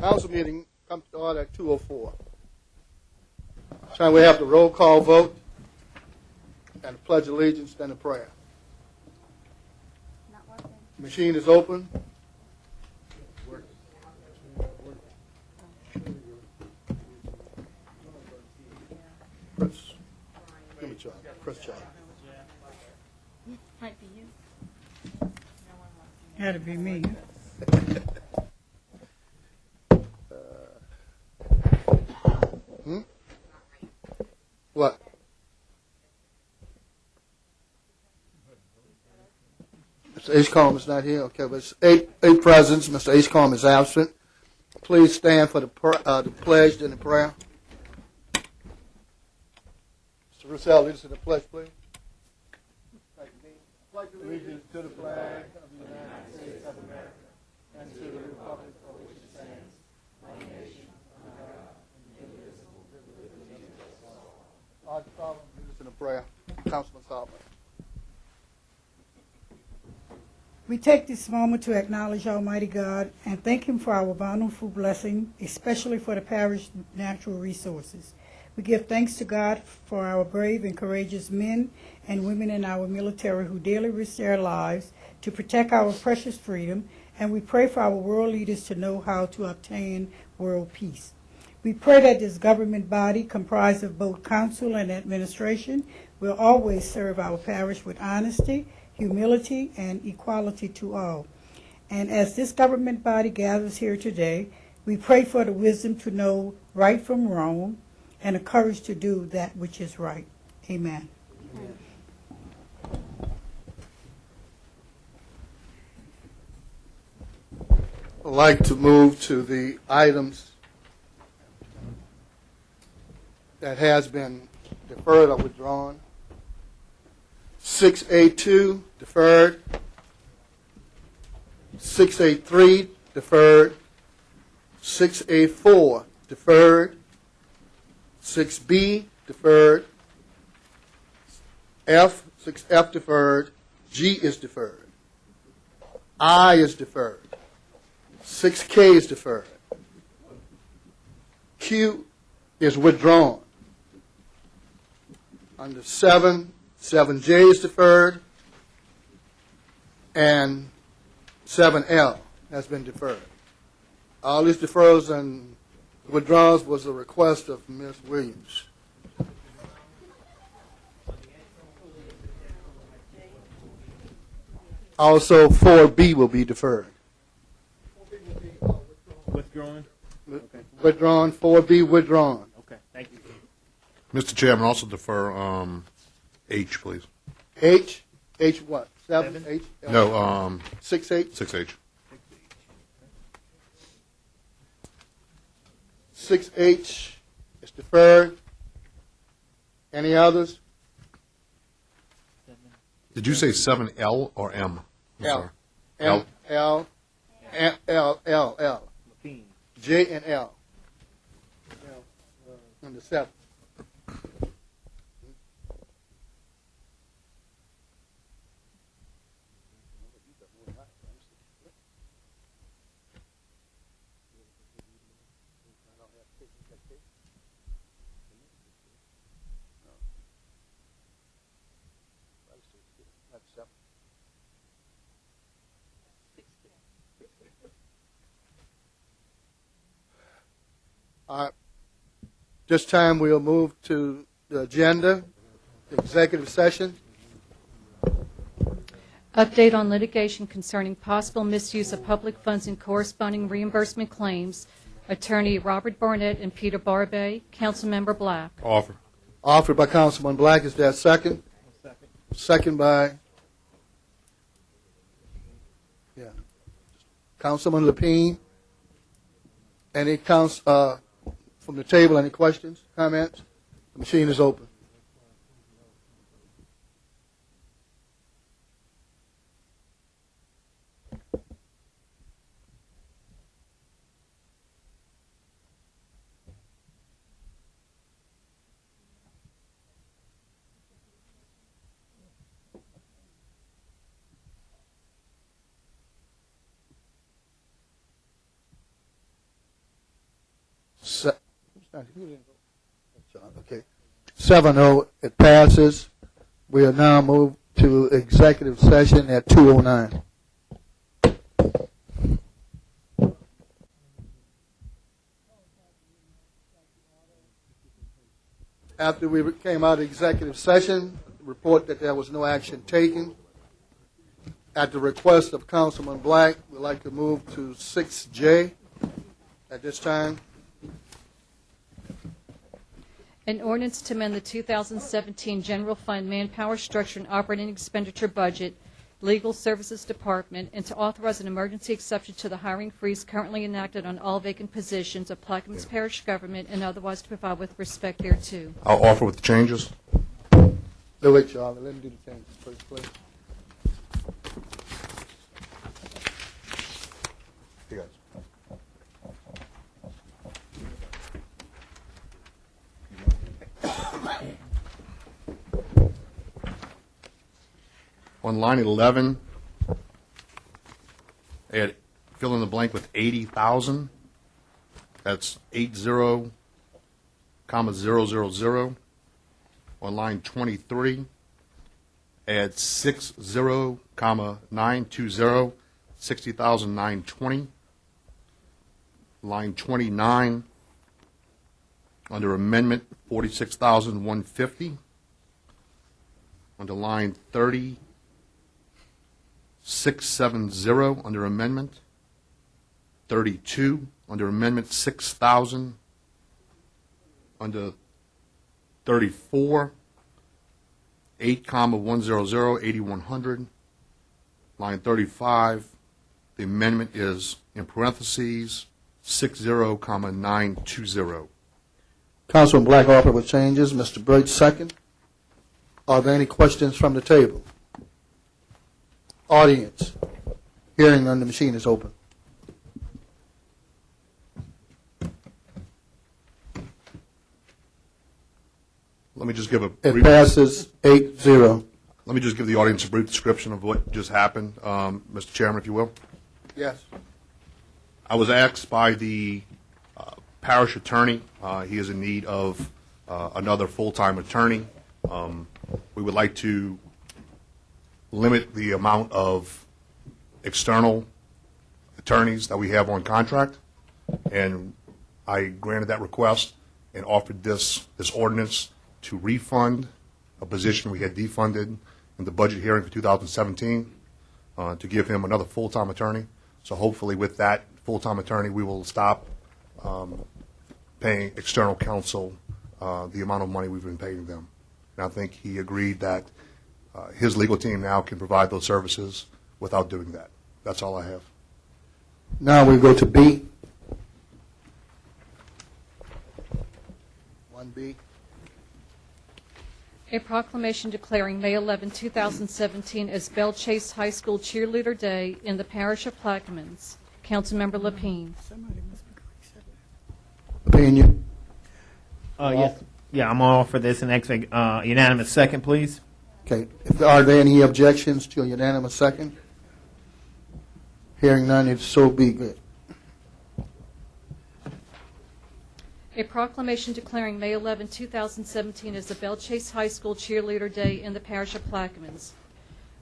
Council meeting comes to order at 2:04. Time we have the roll call vote and the pledge of allegiance and the prayer. Not working. Machine is open. Chris, give me a charge. Chris charge. Might be you. Had to be me. What? Mr. Ashcombe is not here. Okay, but it's eight presents. Mr. Ashcombe is absent. Please stand for the pledge and the prayer. Mr. Roussel, lead us in the pledge, please. Allegiance to the flag of the United States of America and to the republic for which it stands, one nation, under God, indivisible, with liberty and justice for all. Art Solomon, lead us in the prayer. Councilman Solomon. We take this moment to acknowledge Almighty God and thank Him for our bountiful blessing, especially for the parish natural resources. We give thanks to God for our brave and courageous men and women in our military who daily risk their lives to protect our precious freedom, and we pray for our world leaders to know how to obtain world peace. We pray that this government body, comprised of both council and administration, will always serve our parish with honesty, humility, and equality to all. And as this government body gathers here today, we pray for the wisdom to know right from wrong and the courage to do that which is right. Amen. I'd like to move to the items that has been deferred or withdrawn. 6A2, deferred. 6A3, deferred. 6A4, deferred. 6B, deferred. 6F deferred. G is deferred. I is deferred. 6K is deferred. Q is withdrawn. Under 7J is deferred, and 7L has been deferred. All these deferrals and withdrawals was a request of Ms. Williams. Also, 4B will be deferred. Withdrawn? Okay. Withdrawn, 4B withdrawn. Okay, thank you. Mr. Chairman, also defer H, please. H what? 7, Seven? H? No, 6H? 6H. 6H is deferred. Any others? Did you say 7L or M? I'm L. sorry. M, L, L. Lapine. J and L. Number 7. All right. This time we'll move to the agenda, the executive session. Update on litigation concerning possible misuse of public funds and corresponding reimbursement claims. Attorney Robert Barnett and Peter Barbay. Councilmember Black. Offer. Offered by Councilman Black. Is there a second? Second by Councilman Lapine. Any from the table? Any questions, comments? The machine is open. Okay. 7-0, it passes. We are now moved to executive session at 2:09. After we came out of executive session, report that there was no action taken. At the request of Councilman Black, we'd like to move to 6J at this time. An ordinance to amend the 2017 General Fund Manpower Structure and Operating Expenditure Budget, Legal Services Department, and to authorize an emergency exception to the hiring freeze currently enacted on all vacant positions of Plaquemines Parish government and otherwise to provide with respect thereto. I'll offer with the changes. Do it, Charlie. Let me do the changes first, please. Here, guys. On line 11, add fill in the blank with 80,000. That's 80, comma 000. On line 23, add 60, comma 920, 60,920. Line 29, under amendment 46,150. Under line 30, 670 under amendment, 32 under amendment 6,000, under 34, 8, comma 100, 8100, line 35, the amendment is in parentheses 60, comma 920. Councilman Black offered with changes. Mr. Birch, second. Are there any questions from the table? Audience. Hearing on the machine is open. Let me just give a It brief, passes 8-0. let me just give the audience a brief description of what just happened, Mr. Chairman, if you will. Yes. I was asked by the parish attorney, he is in need of another full-time attorney. We would like to limit the amount of external attorneys that we have on contract, and I granted that request and offered this ordinance to refund a position we had defunded in the budget hearing for 2017 to give him another full-time attorney. So hopefully with that full-time attorney, we will stop paying external counsel the amount of money we've been paying them. And I think he agreed that his legal team now can provide those services without doing that. That's all I have. Now we go to B. 1B. A proclamation declaring May 11, 2017 as Belle Chase High School Cheerleader Day in the parish of Plaquemines. Councilmember Lapine. Opinion. Yes. Yeah, I'm all for this. And unanimous second, please. Okay. Are there any objections to a unanimous second? Hearing none, if so be good. A proclamation declaring May 11, 2017 as the Belle Chase High School Cheerleader Day in the parish of Plaquemines.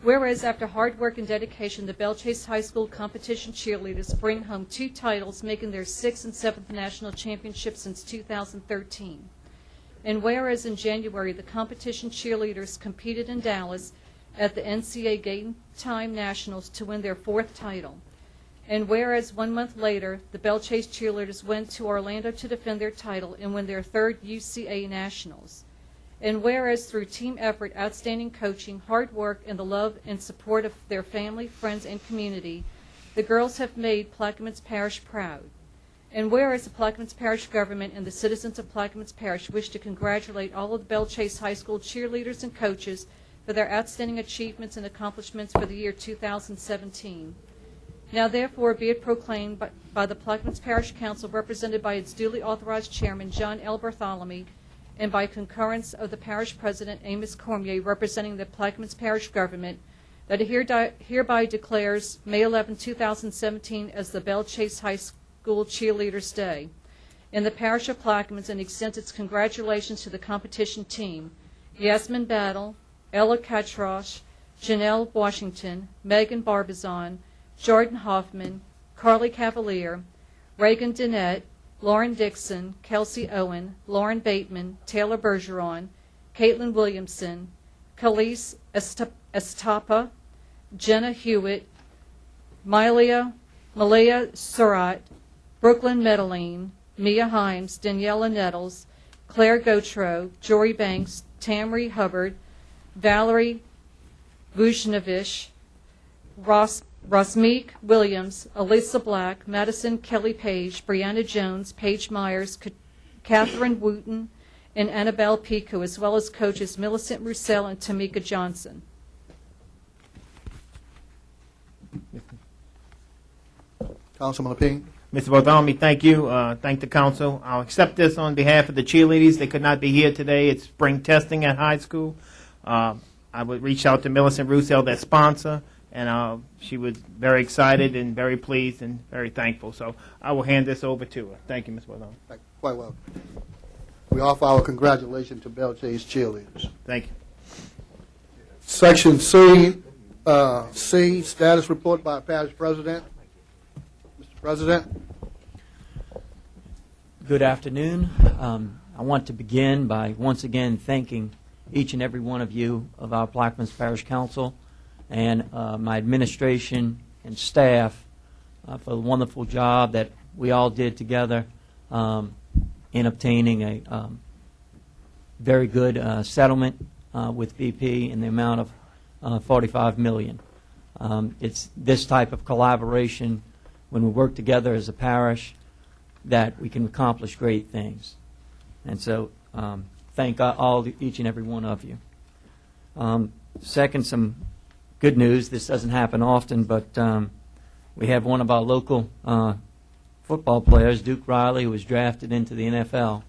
Whereas after hard work and dedication, the Belle Chase High School competition cheerleaders bring home 2 titles, making their 6th and 7th national championships since 2013. And whereas in January, the competition cheerleaders competed in Dallas at the NCAA Game Time Nationals to win their 4th title. And whereas 1 month later, the Belle Chase cheerleaders went to Orlando to defend their title and win their 3rd UCA Nationals. And whereas through team effort, outstanding coaching, hard work, and the love and support of their family, friends, and community, the girls have made Plaquemines Parish proud. And whereas the Plaquemines Parish government and the citizens of Plaquemines Parish wish to congratulate all of the Belle Chase High School cheerleaders and coaches for their outstanding achievements and accomplishments for the year 2017. Now therefore be it proclaimed by the Plaquemines Parish Council, represented by its duly authorized chairman, John L. Bartholomew, and by concurrence of the parish president, Amos Cormier, representing the Plaquemines Parish government, that it hereby declares May 11, 2017 as the Belle Chase High School Cheerleaders Day. in the parish of Plaquemines and extends its congratulations to the competition team: Yasmin Battle, Ella Katrosh, Janelle Washington, Megan Barbizon, Jordan Hoffman, Carly Cavalier, Reagan Dinette, Lauren Dixon, Kelsey Owen, Lauren Bateman, Taylor Bergeron, Caitlin Williamson, Khalees Estapa, Jenna Hewitt, Malia Surratt, Brooklyn Medellin, Mia Himes, Daniela Nettles, Claire Gautreaux, Jory Banks, Tamri Hubbard, Valerie Vujnovic, Rosmeek Williams, Elisa Black, Madison Kelly Page, Brianna Jones, Paige Myers, Catherine Wooten, and Annabelle Pico, as well as coaches Millicent Roussel and Tamika Johnson. Councilman Lapine. Mr. Bartholomew, thank you. Thank the council. I'll accept this on behalf of the cheerleaders. They could not be here today. It's spring testing at high school. I would reach out to Millicent Roussel, their sponsor, and she was very excited and very pleased and very thankful. So I will hand this over to her. Thank you, Ms. Bartholomew. Quite well. We offer our congratulations to Belle Chase cheerleaders. Thank you. Section C, status report by parish president. Mr. President. Good afternoon. I want to begin by once again thanking each and every one of you of our Plaquemines Parish Council and my administration and staff for the wonderful job that we all did together in obtaining a very good settlement with VP in the amount of $45 million. It's this type of collaboration when we work together as a parish that we can accomplish great things. And so thank each and every one of you. Second, some good news. This doesn't happen often, but we have one of our local football players, Duke Riley, who was drafted into the NFL.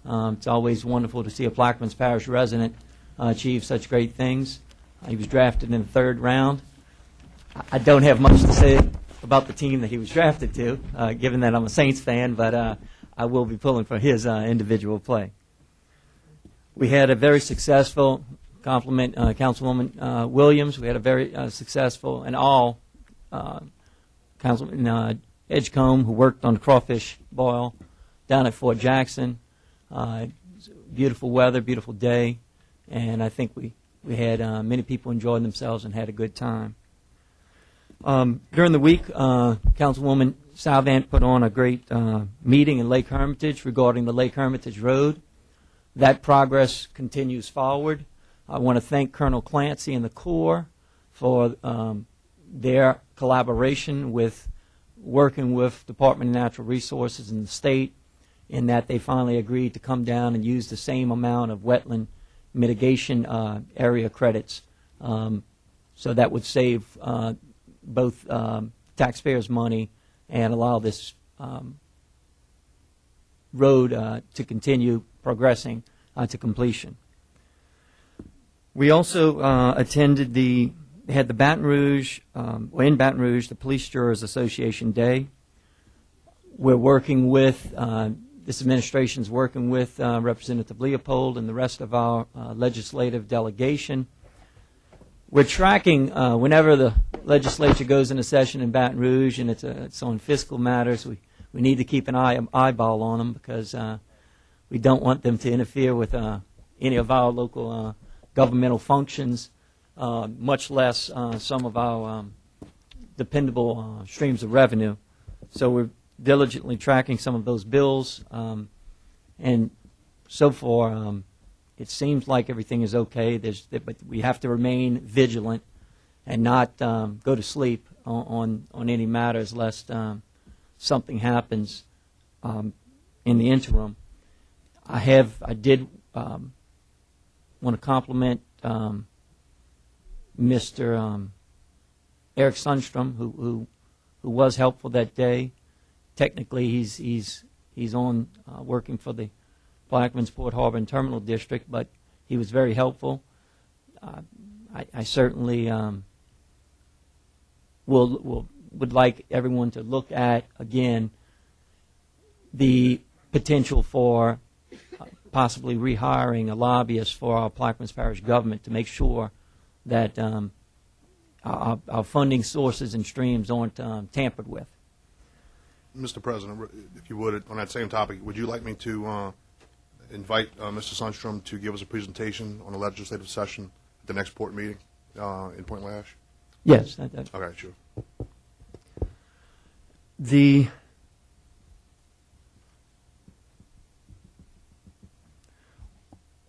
It's always wonderful to see a Plaquemines Parish resident achieve such great things. He was drafted in the 3rd round. I don't have much to say about the team that he was drafted to, given that I'm a Saints fan, but I will be pulling for his individual play. We had a very successful compliment Councilwoman Williams. We had a very successful, and all Councilman Edgecombe, who worked on the crawfish boil down at Fort Jackson. Beautiful weather, beautiful day, and I think we had many people enjoying themselves and had a good time. During the week, Councilwoman Salvant put on a great meeting in Lake Hermitage regarding the Lake Hermitage Road. That progress continues forward. I want to thank Colonel Clancy and the Corps for their collaboration with working with Department of Natural Resources and the state, in that they finally agreed to come down and use the same amount of wetland mitigation area credits. So that would save both taxpayers' money and allow this road to continue progressing to completion. We also attended had the Baton Rouge, in Baton Rouge, the Police Jurors Association Day. We're working with, this administration's working with Representative Leopold and the rest of our legislative delegation. We're tracking, whenever the legislature goes into session in Baton Rouge and it's on fiscal matters, we need to keep an eyeball on them, because we don't want them to interfere with any of our local governmental functions, much less some of our dependable streams of revenue. So we're diligently tracking some of those bills, and so far it seems like everything is okay. But we have to remain vigilant and not go to sleep on any matters, lest something happens in the interim. I did want to compliment Mr. Eric Sundstrom, who was helpful that day. Technically, he's on working for the Plaquemines Port Harbor and Terminal District, but he was very helpful. I certainly would like everyone to look at, again, the potential for possibly rehiring a lobbyist for our Plaquemines Parish government to make sure that our funding sources and streams aren't tampered with. Mr. President, if you would, on that same topic, would you like me to invite Mr. Sundstrom to give us a presentation on the legislative session at the next port meeting in Point Lash? Yes. Okay, sure.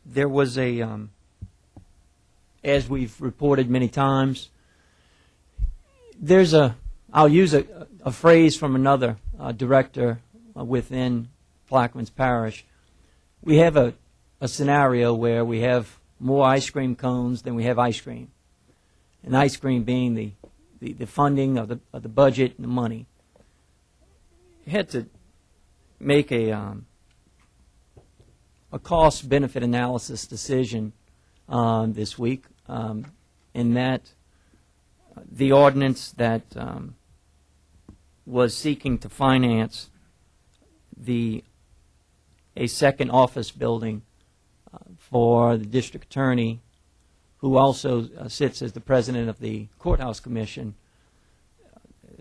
There was as we've reported many times, I'll use a phrase from another director within Plaquemines Parish. We have a scenario where we have more ice cream cones than we have ice cream, and ice cream being the funding of the budget and the money. You had to make a cost-benefit analysis decision this week, in that the ordinance that was seeking to finance a second office building for the district attorney, who also sits as the president of the courthouse commission.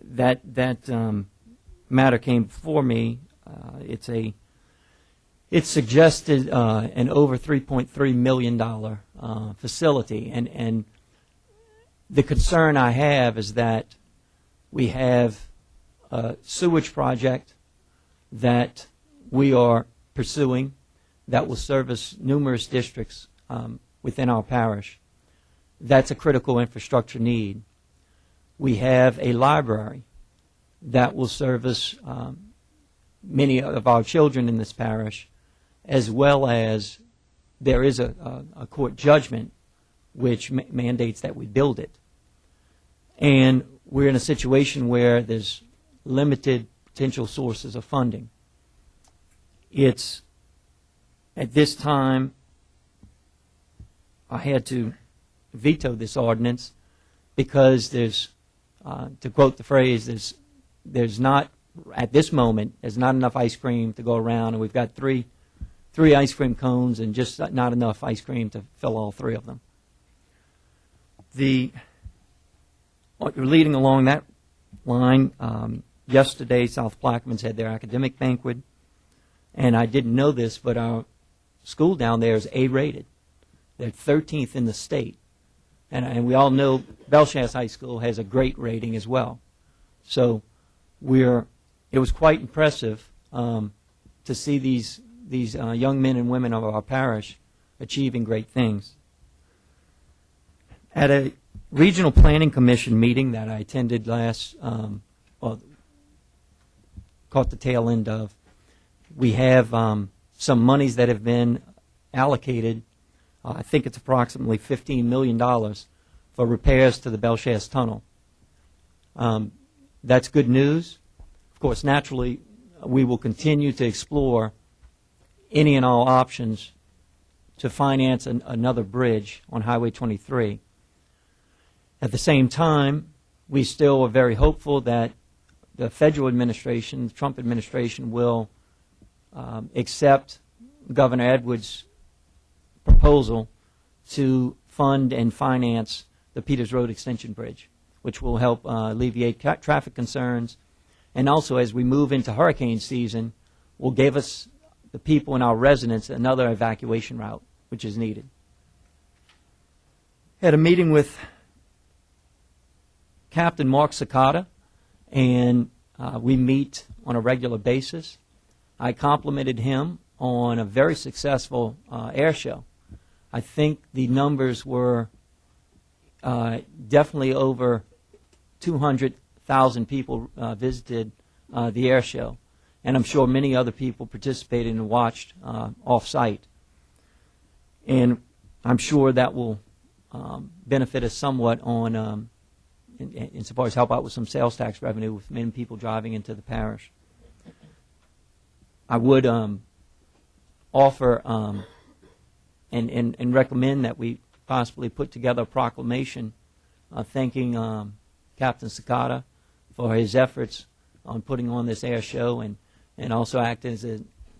That matter came before me. It suggested an over $3.3 million facility, and the concern I have is that we have a sewage project that we are pursuing that will service numerous districts within our parish. That's a critical infrastructure need. We have a library that will service many of our children in this parish, as well as there is a court judgment which mandates that we build it. And we're in a situation where there's limited potential sources of funding. It's, at this time, I had to veto this ordinance because there's, to quote the phrase, there's not, at this moment, there's not enough ice cream to go around, and we've got three ice cream cones and just not enough ice cream to fill all three of them. Leading along that line, yesterday South Plaquemines had their academic banquet, and I didn't know this, but our school down there is A-rated. They're 13th in the state, and we all know Belshas High School has a great rating as well. So it was quite impressive to see these young men and women of our parish achieving great things. At a regional planning commission meeting that I attended caught the tail end of, we have some monies that have been allocated. I think it's approximately $15 million for repairs to the Belshas Tunnel. That's good news. Of course, naturally, we will continue to explore any and all options to finance another bridge on Highway 23. At the same time, we still are very hopeful that the federal administration, the Trump administration, will accept Governor Edwards' proposal to fund and finance the Peters Road Extension Bridge, which will help alleviate traffic concerns, and also as we move into hurricane season, will give us, the people and our residents, another evacuation route, which is needed. Had a meeting with Captain Mark Sakata, and we meet on a regular basis. I complimented him on a very successful air show. I think the numbers were definitely over 200,000 people visited the air show, and I'm sure many other people participated and watched off-site. And I'm sure that will benefit us somewhat on, insofar as help out with some sales tax revenue with many people driving into the parish. I would offer and recommend that we possibly put together a proclamation thanking Captain Sakata for his efforts on putting on this air show, and also act as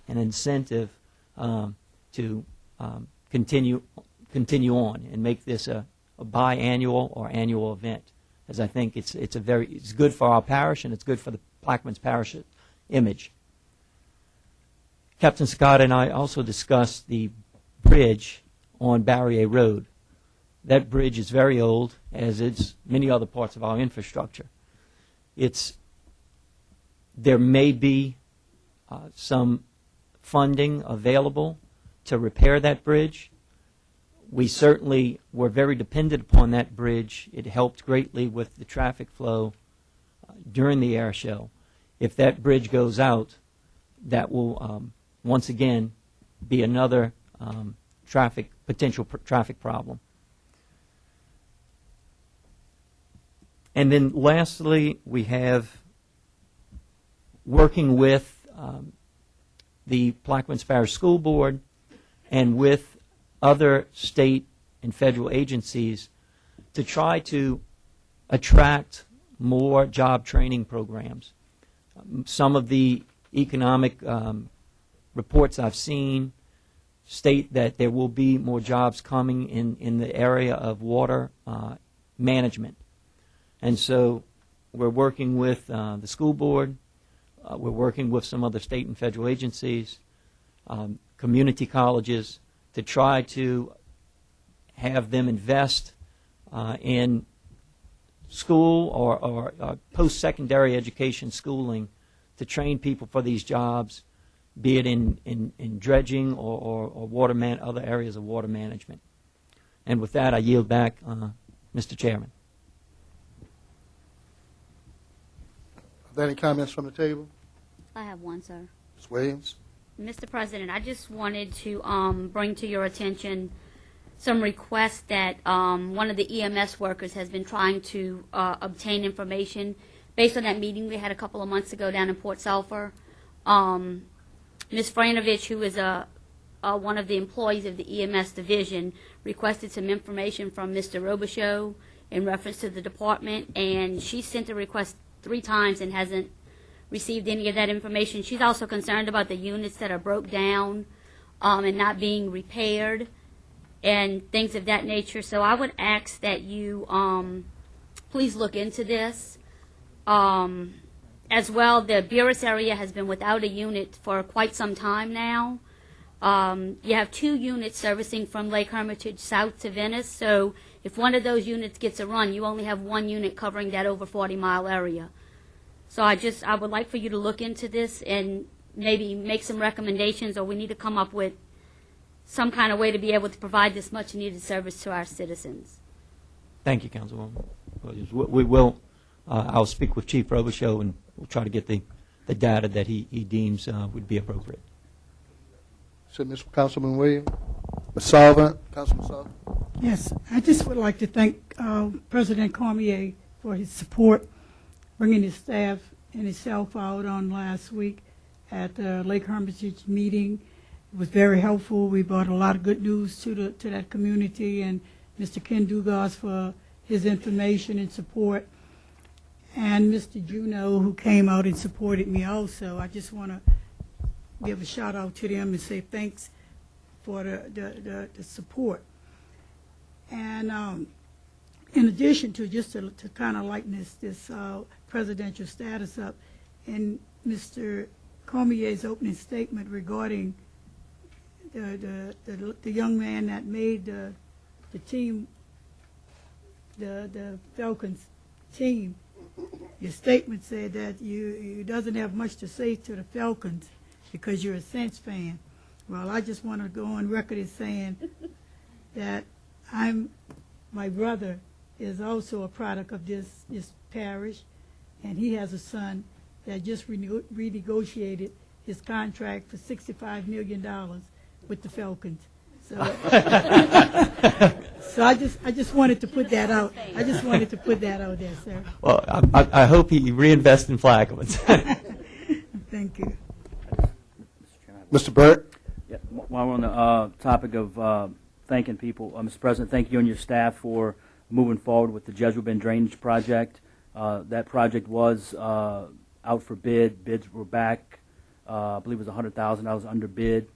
an incentive to continue on and make this a biannual or annual event, as I think it's good for our parish and it's good for the Plaquemines Parish image. Captain Scott and I also discussed the bridge on Barrier Road. That bridge is very old, as is many other parts of our infrastructure. There may be some funding available to repair that bridge. We certainly were very dependent upon that bridge. It helped greatly with the traffic flow during the air show. If that bridge goes out, that will once again be another potential traffic problem. And then lastly, we have working with the Plaquemines Parish School Board and with other state and federal agencies to try to attract more job training programs. Some of the economic reports I've seen state that there will be more jobs coming in the area of water management. And so we're working with the school board, we're working with some other state and federal agencies, community colleges, to try to have them invest in school or post-secondary education schooling to train people for these jobs, be it in dredging or other areas of water management. And with that, I yield back, Mr. Chairman. Are there any comments from the table? I have one, sir. Ms. Williams? Mr. President, I just wanted to bring to your attention some requests that one of the EMS workers has been trying to obtain information based on that meeting we had a couple of months ago down in Port Sulphur. Ms. Franovich, who is one of the employees of the EMS division, requested some information from Mr. Robichaud in reference to the department, and she sent a request 3 times and hasn't received any of that information. She's also concerned about the units that are broke down and not being repaired and things of that nature. So I would ask that you please look into this. As well, the Buras area has been without a unit for quite some time now. You have 2 units servicing from Lake Hermitage south to Venice, so if one of those units gets a run, you only have 1 unit covering that over 40-mile area. So I would like for you to look into this and maybe make some recommendations, or we need to come up with some kind of way to be able to provide this much needed service to our citizens. Thank you, Councilwoman Williams. We will. I'll speak with Chief Robichaud and we'll try to get the data that he deems would be appropriate. So, Mr. Councilman Williams? Ms. Sullivan? Councilman Sullivan? Yes, I just would like to thank President Cormier for his support, bringing his staff and himself out on last week at the Lake Hermitage meeting. It was very helpful. We brought a lot of good news to that community, and Mr. Ken Dugas for his information and support, and Mr. Juno, who came out and supported me also. I just want to give a shout out to them and say thanks for the support. And in addition to just to kind of lighten this presidential status up, in Mr. Cormier's opening statement regarding the young man that made the team, the Falcons team, your statement said that you doesn't have much to say to the Falcons because you're a Saints fan. Well, I just want to go on record as saying that my brother is also a product of this parish, and he has a son that just renegotiated his contract for $65 million with the Falcons. So, so I just wanted to put that out. I just wanted to put that out there, sir. Well, I hope he reinvests in Plaquemines. Thank you. Mr. Burt? Yeah, while we're on the topic of thanking people, Mr. President, thank you and your staff for moving forward with the Jesuit Bend Drainage Project. That project was out for bid. Bids were back I believe it was $100,000 under bid.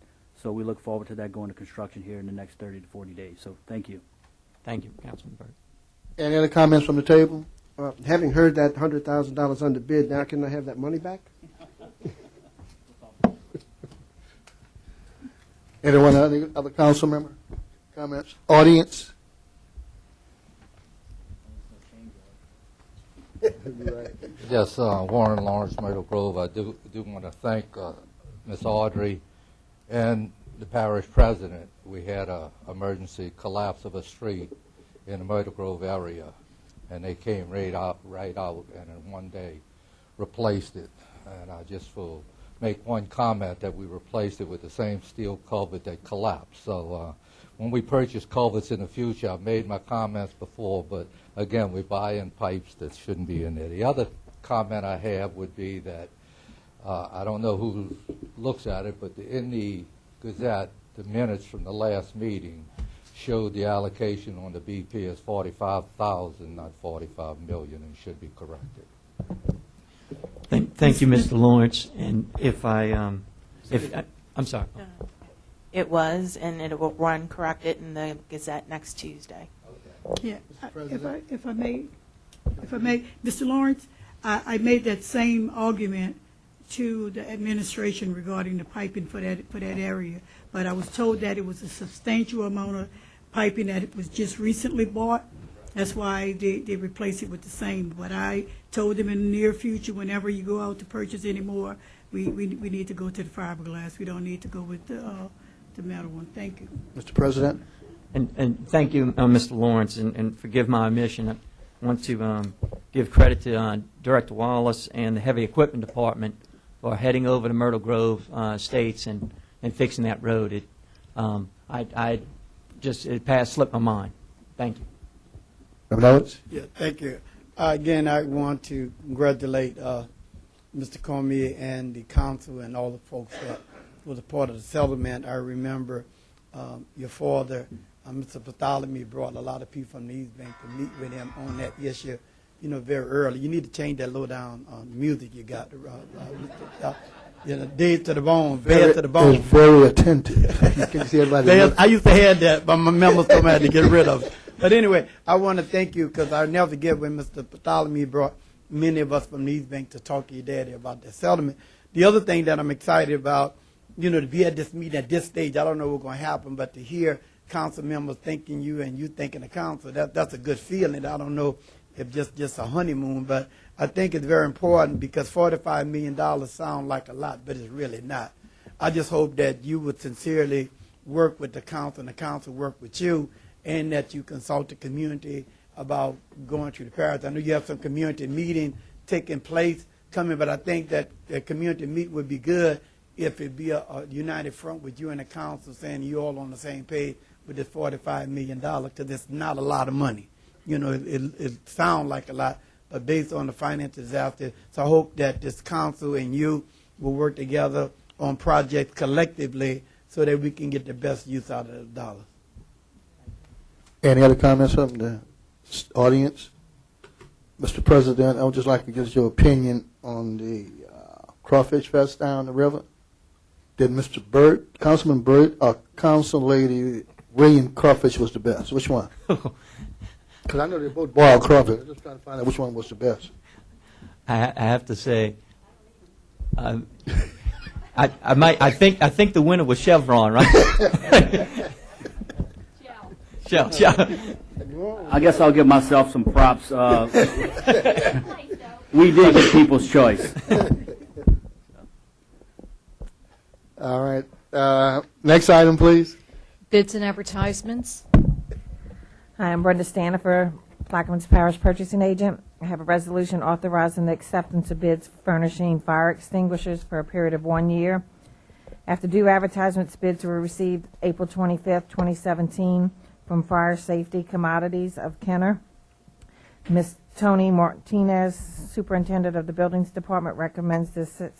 So we look forward to that going to construction here in the next 30 to 40 days. So thank you. Thank you, Councilman Burt. Any other comments from the table? Having heard that $100,000 under bid, now can I have that money back? Anyone, other council member? Comments? Audience? Yes, Warren Lawrence, Myrtle Grove. I do want to thank Ms. Audrey and the parish president. We had a emergency collapse of a street in the Myrtle Grove area, and they came right out, and in one day replaced it. And I just will make one comment that we replaced it with the same steel culvert that collapsed. So when we purchase culverts in the future, I've made my comments before, but again, we buy in pipes that shouldn't be in there. The other comment I have would be that I don't know who looks at it, but in the Gazette, the minutes from the last meeting showed the allocation on the BP as 45,000, not 45 million, and should be corrected. Thank you, Mr. Lawrence. And I'm sorry. It was, and it will run corrected in the Gazette next Tuesday. Yeah, if I may, Mr. Lawrence, I made that same argument to the administration regarding the piping for that area, but I was told that it was a substantial amount of piping that it was just recently bought. That's why they replaced it with the same. But I told them in the near future, whenever you go out to purchase any more, we need to go to the fiberglass. We don't need to go with the metal one. Thank you. Mr. President? And thank you, Mr. Lawrence, and forgive my omission. I want to give credit to Director Wallace and the Heavy Equipment Department for heading over to Myrtle Grove Estates and fixing that road. It slipped my mind. Thank you. Reverend Owens? Yeah, thank you. Again, I want to congratulate Mr. Cormier and the council and all the folks that was a part of the settlement. I remember your father, Mr. Bartholomew, brought a lot of people from the East Bank to meet with him on that issue, very early. You need to change that low down music you got. Dead to the bone, bad to the bone. It's very attentive. You can see everybody. I used to have that, but my members told me I had to get rid of it. But anyway, I want to thank you because I'll never forget when Mr. Bartholomew brought many of us from the East Bank to talk to your daddy about that settlement. The other thing that I'm excited about, to be at this meeting at this stage, I don't know what's going to happen, but to hear council members thanking you and you thanking the council, that's a good feeling. I don't know if just a honeymoon, but I think it's very important because $45 million sounds like a lot, but it's really not. I just hope that you would sincerely work with the council and the council work with you, and that you consult the community about going to the parish. I know you have some community meeting taking place coming, but I think that a community meet would be good if it be a united front with you and the council saying you all on the same page with this $45 million, because it's not a lot of money. It sounds like a lot, but based on the finances out there. So I hope that this council and you will work together on projects collectively so that we can get the best use out of the dollars. Any other comments from the audience? Mr. President, I would just like to get your opinion on the Crawfish Fest down the river. Did Mr. Burt, Councilman Burt, or Council Lady William Crawfish was the best? Which one? Because I know they both boiled crawfish. I'm just trying to find out which one was the best. I have to say, I think the winner was Chevron, right? Shell. I guess I'll give myself some props. We did get People's Choice. All right. Next item, please. Bids and advertisements. Hi, I'm Brenda Stanifer, Plaquemines Parish Purchasing Agent. I have a resolution authorizing the acceptance of bids for furnishing fire extinguishers for a period of 1 year. After due advertisements, bids were received April 25th, 2017 from Fire Safety Commodities of Kenner. Ms. Tony Martinez, Superintendent of the Buildings Department, recommends the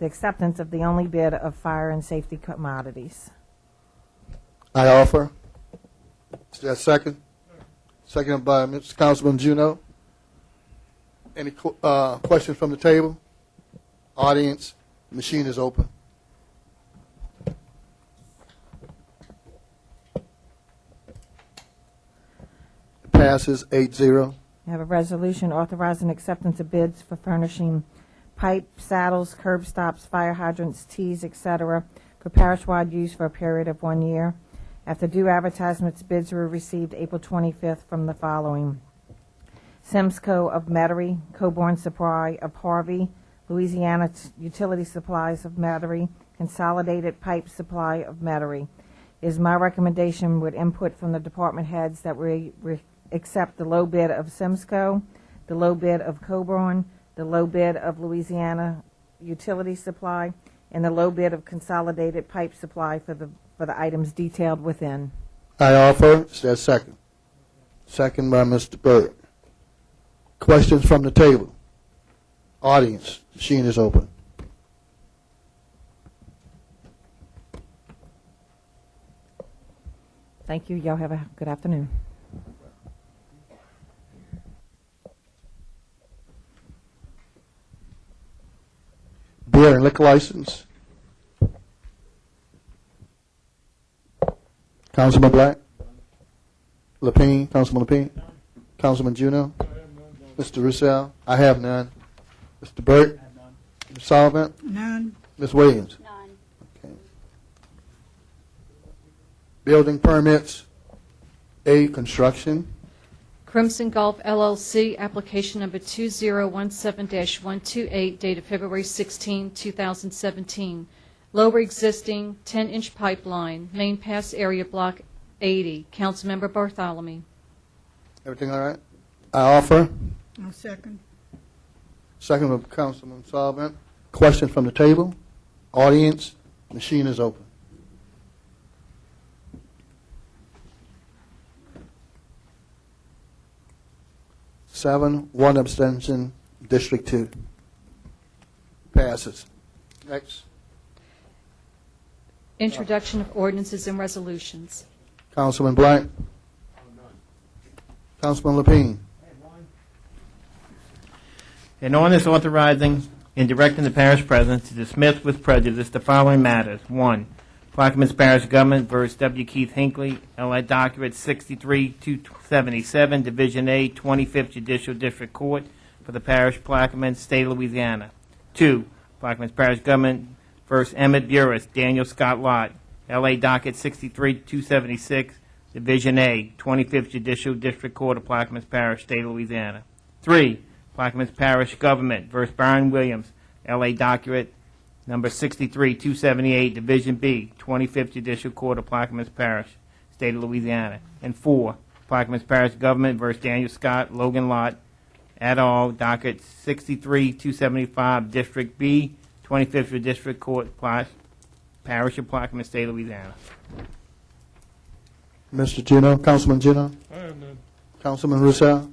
acceptance of the only bid of fire and safety commodities. I offer. Is there a second? Seconded by Mr. Councilman Juneau. Any questions from the table? Audience? Machine is open. Passes 8-0. I have a resolution authorizing acceptance of bids for furnishing pipe, saddles, curb stops, fire hydrants, tees, etc., for parish-wide use for a period of 1 year. After due advertisements, bids were received April 25th from the following: Simsco of Metairie, Coborn Supply of Harvey, Louisiana Utility Supplies of Metairie, Consolidated Pipe Supply of Metairie. It is my recommendation with input from the department heads that we accept the low bid of Simsco, the low bid of Coborn, the low bid of Louisiana Utility Supply, and the low bid of Consolidated Pipe Supply for the items detailed within. I offer. Is there a second? Second by Mr. Byrd. Questions from the table? Audience, machine is open. Thank you. Y'all have a good afternoon. Beer and liquor license. Councilman Black? Lapine, Councilman Lapine? Councilman Juno? Mr. Russell? I have none. Mr. Burt? Ms. Sullivan? None. Ms. Williams? None. Okay. Building permits. A, construction. Crimson Gulf LLC, application number 2017-128, dated February 16, 2017. Lower existing 10-inch pipeline, main pass area, Block 80. Councilmember Bartholomew. Everything all right? I offer. I'll second. Second from Councilman Sullivan. Question from the table. Audience, machine is open. 7, 1 abstention, District 2. Passes. Next. Introduction of ordinances and resolutions. Councilman Black. Councilman Lapine. An ordinance authorizing and directing the parish president to dismiss with prejudice the following matters. 1. Plaquemines Parish Government versus W. Keith Hinckley, L.I. Document 63-277, Division A, 25th Judicial District Court for the Parish Plaquemines, State of Louisiana. 2. Plaquemines Parish Government versus Emmett Burris, Daniel Scott Lott, L.A. Docket 63-276, Division A, 25th Judicial District Court of Plaquemines Parish, State of Louisiana. 3. Plaquemines Parish Government versus Byron Williams, L.A. Docket number 63-278, Division B, 25th Judicial Court of Plaquemines Parish, State of Louisiana. And 4. Plaquemines Parish Government versus Daniel Scott, Logan Lott, et al., Docket 63-275, District B, 25th District Court, Parish of Plaquemines, State of Louisiana. Mr. Juno, Councilman Juno. I have none. Councilman Russell.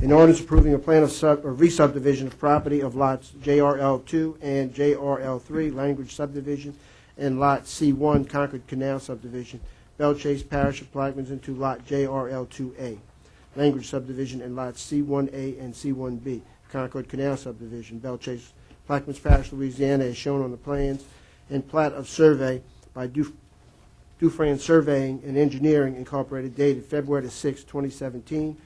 An ordinance approving a plan of re-subdivision of property of lots JRL2 and JRL3, language subdivision, and lot C1, Concord Canal subdivision, Belle Chase Parish of Plaquemines, into lot JRL2A, language subdivision, and lots C1A and C1B, Concord Canal subdivision, Belle Chase, Plaquemines Parish, Louisiana, as shown on the plans, and plat of survey by Dufran Surveying and Engineering, Incorporated, dated February 6, 2017.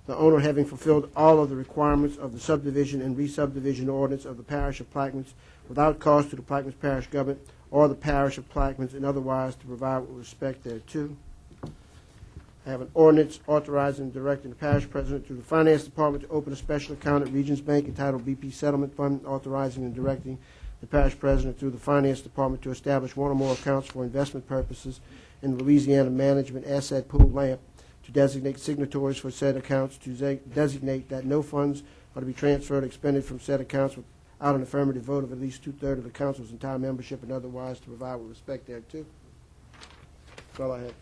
The owner having fulfilled all of the requirements of the subdivision and re-subdivision ordinance of the Parish of Plaquemines without cost to the Plaquemines Parish Government or the Parish of Plaquemines, and otherwise to provide with respect thereto. I have an ordinance authorizing and directing the Parish President through the Finance Department to open a special account at Regions Bank entitled BP Settlement Fund, authorizing and directing the Parish President through the Finance Department to establish one or more accounts for investment purposes in the Louisiana Management Asset Pool LAMP, to designate signatories for said accounts, to designate that no funds are to be transferred or expended from said accounts without an affirmative vote of at least 2/3 of the council's entire membership, and otherwise to provide with respect thereto. That's all I have.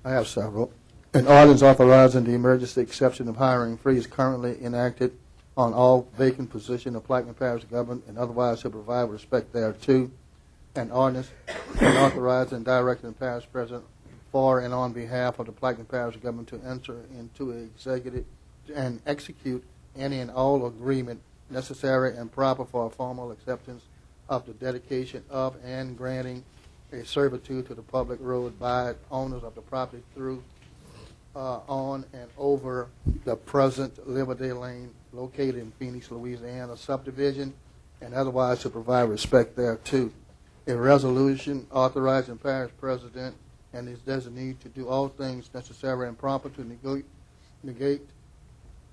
I have several. An ordinance authorizing the emergency exception of hiring freeze currently enacted on all vacant positions of Plaquemines Parish Government, and otherwise to provide with respect thereto. An ordinance authorizing and directing the Parish President for and on behalf of the Plaquemines Parish Government to enter into executive and execute any and all agreement necessary and proper for a formal acceptance of the dedication of and granting a servitude to the public road by owners of the property through, on and over the present Liberty Lane located in Phoenix, Louisiana subdivision, and otherwise to provide respect thereto. A resolution authorizing parish president and his designee to do all things necessary and proper to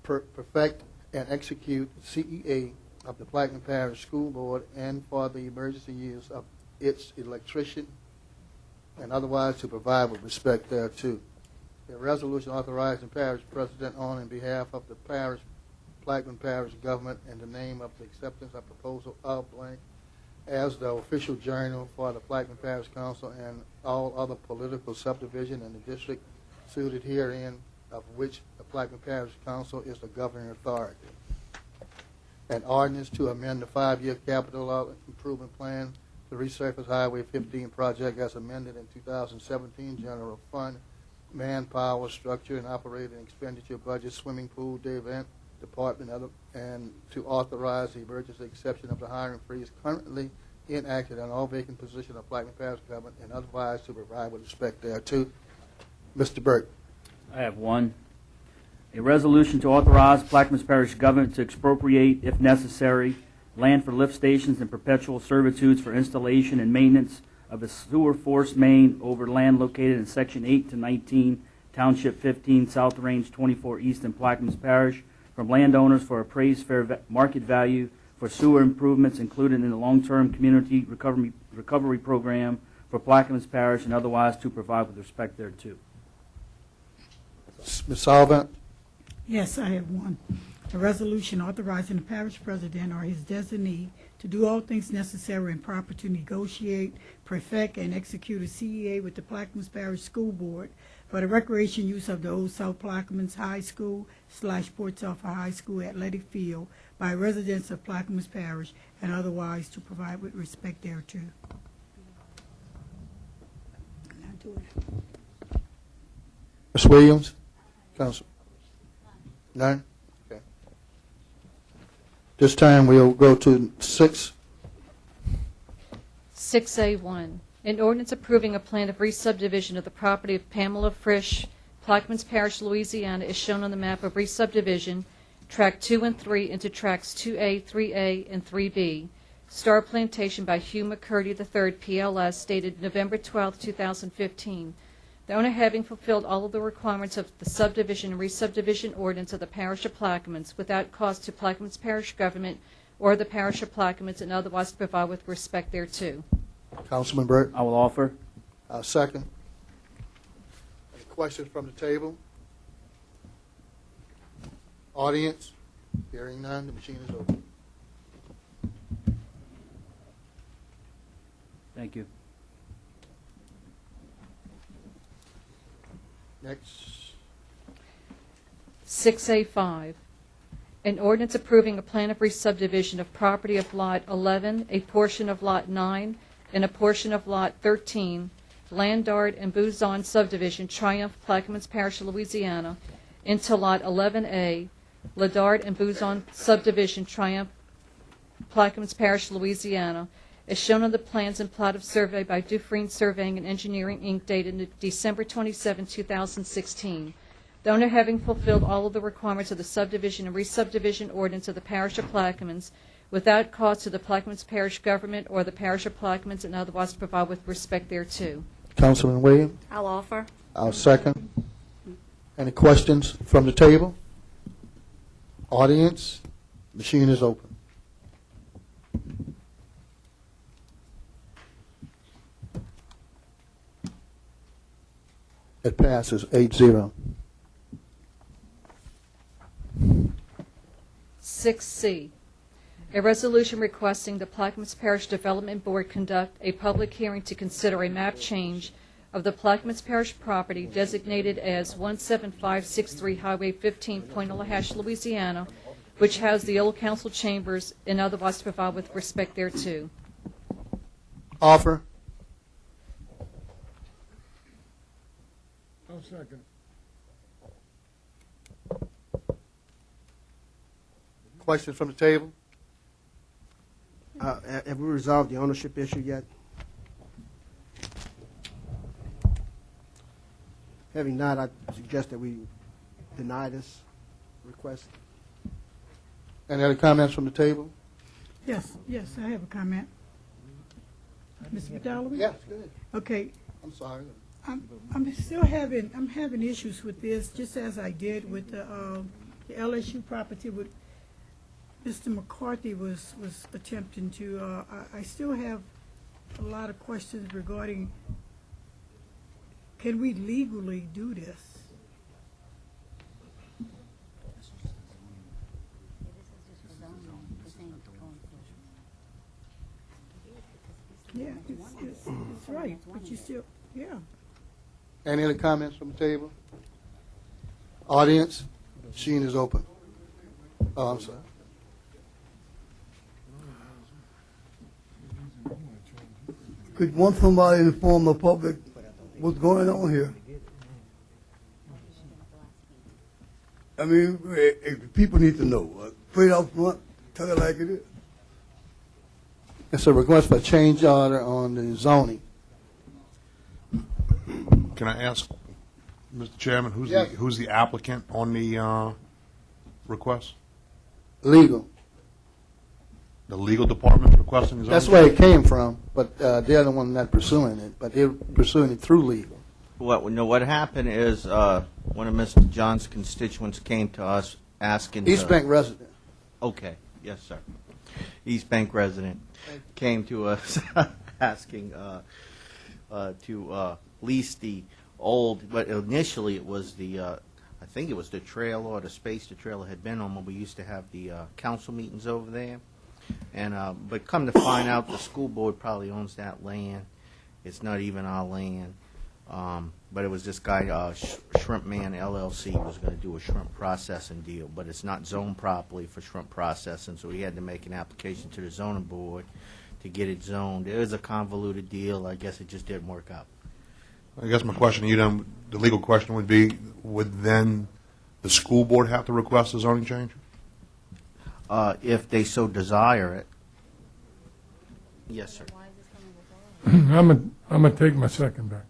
perfect, and execute CEA of the Plaquemine Parish School Board and for the emergency use of its electrician, and otherwise to provide with respect thereto. A resolution authorizing parish president on and behalf of the parish, Plaquemine Parish government, in the name of the acceptance of proposal of blank as the official journal for the Plaquemine Parish Council and all other political subdivision in the district suited herein, of which the Plaquemine Parish Council is the governing authority. An ordinance to amend the 5-year capital improvement plan to resurface Highway 15 project as amended in 2017 general fund, manpower, structure, and operating expenditure budget, swimming pool, day event, department, and to authorize the emergency exception of the hiring freeze currently enacted on all vacant positions of Plaquemine Parish government, and otherwise to provide with respect thereto. Mr. Burke. I have one. A resolution to authorize Plaquemine Parish government to expropriate, if necessary, land for lift stations and perpetual servitudes for installation and maintenance of a sewer force main over land located in Section 8 to 19, Township 15, South Range 24 East in Plaquemine Parish, from landowners for appraised fair market value for sewer improvements included in the long-term community recovery program for Plaquemine Parish, and otherwise to provide with respect thereto. Ms. Solvent. Yes, I have one. A resolution authorizing the parish president or his designee to do all things necessary and proper to negotiate, perfect, and execute a CEA with the Plaquemine Parish School Board for the recreation use of the old South Plaquemine High School / Port Sulphur High School athletic field by residents of Plaquemine Parish, and otherwise to provide with respect thereto. Not doing it. Ms. Williams. Council. None? Okay. This time we'll go to 6. 6A1, an ordinance approving a plan of re-subdivision of the property of Pamela Frisch, Plaquemine Parish, Louisiana, is shown on the map of re-subdivision, Track 2 and 3 into Tracks 2A, 3A, and 3B. Star Plantation by Hugh McCurdy III, PLS, dated November 12, 2015. The owner having fulfilled all of the requirements of the subdivision and re-subdivision ordinance of the parish of Plaquemines without cost to Plaquemines Parish government or the parish of Plaquemines, and otherwise provide with respect thereto. Councilman Burke. I will offer. Second. Any questions from the table? Audience? Hearing none, the machine is open. Thank you. Next. 6A5, an ordinance approving a plan of re-subdivision of property of Lot 11, a portion of Lot 9, and a portion of Lot 13, Landard and Bouzon subdivision, Triumph, Plaquemines Parish, Louisiana, into Lot 11A, Ladard and Bouzon subdivision, Triumph, Plaquemines Parish, Louisiana, as shown on the plans and plot of survey by Dufresne Surveying and Engineering, Inc., dated December 27, 2016. The owner having fulfilled all of the requirements of the subdivision and re-subdivision ordinance of the parish of Plaquemines without cost to the Plaquemines Parish government or the parish of Plaquemines, and otherwise provide with respect thereto. Councilman Williams. I'll offer. I'll second. Any questions from the table? Audience? Machine is open. It passes 8-0. 6C, a resolution requesting the Plaquemines Parish Development Board conduct a public hearing to consider a map change of the Plaquemines Parish property designated as 17563 Highway 15, Pointe-a-la-Hache, Louisiana, which housed the old council chambers, and otherwise to provide with respect thereto. Offer. I'll second. Questions from the table? Have we resolved the ownership issue yet? Having not, I suggest that we deny this request. Any other comments from the table? Yes, I have a comment. Mr. Badalovic? Yes, good. Okay, I'm sorry. I'm having issues with this, just as I did with the LSU property with Mr. McCarthy was attempting to, I still have a lot of questions regarding, can we legally do this? Yeah, it's right, but you still, yeah. Any other comments from the table? Audience, machine is open. Oh, I'm sorry. Could want somebody to inform the public what's going on here? I mean, people need to know. Put it out front, tell it like it is. It's a request for change order on the zoning. Can I ask, Mr. Chairman, Yes. who's the applicant on the request? Legal. The legal department requesting the zoning? That's where it came from, but they're the one not pursuing it, but they're pursuing it through legal. What happened is one of Mr. John's constituents came to us asking. East Bank resident. Okay, yes, sir. East Bank resident came to us asking to lease the old, but initially it was the, I think it was the trailer or the space the trailer had been on when we used to have the council meetings over there. And but come to find out, the school board probably owns that land. It's not even our land. But it was this guy, Shrimp Man LLC, was going to do a shrimp processing deal, but it's not zoned properly for shrimp processing, so he had to make an application to the zoning board to get it zoned. It was a convoluted deal. I guess it just didn't work out. I guess my question to you then, the legal question would be, would then the school board have to request a zoning change? If they so desire it. Yes, sir. I'm gonna take my second back.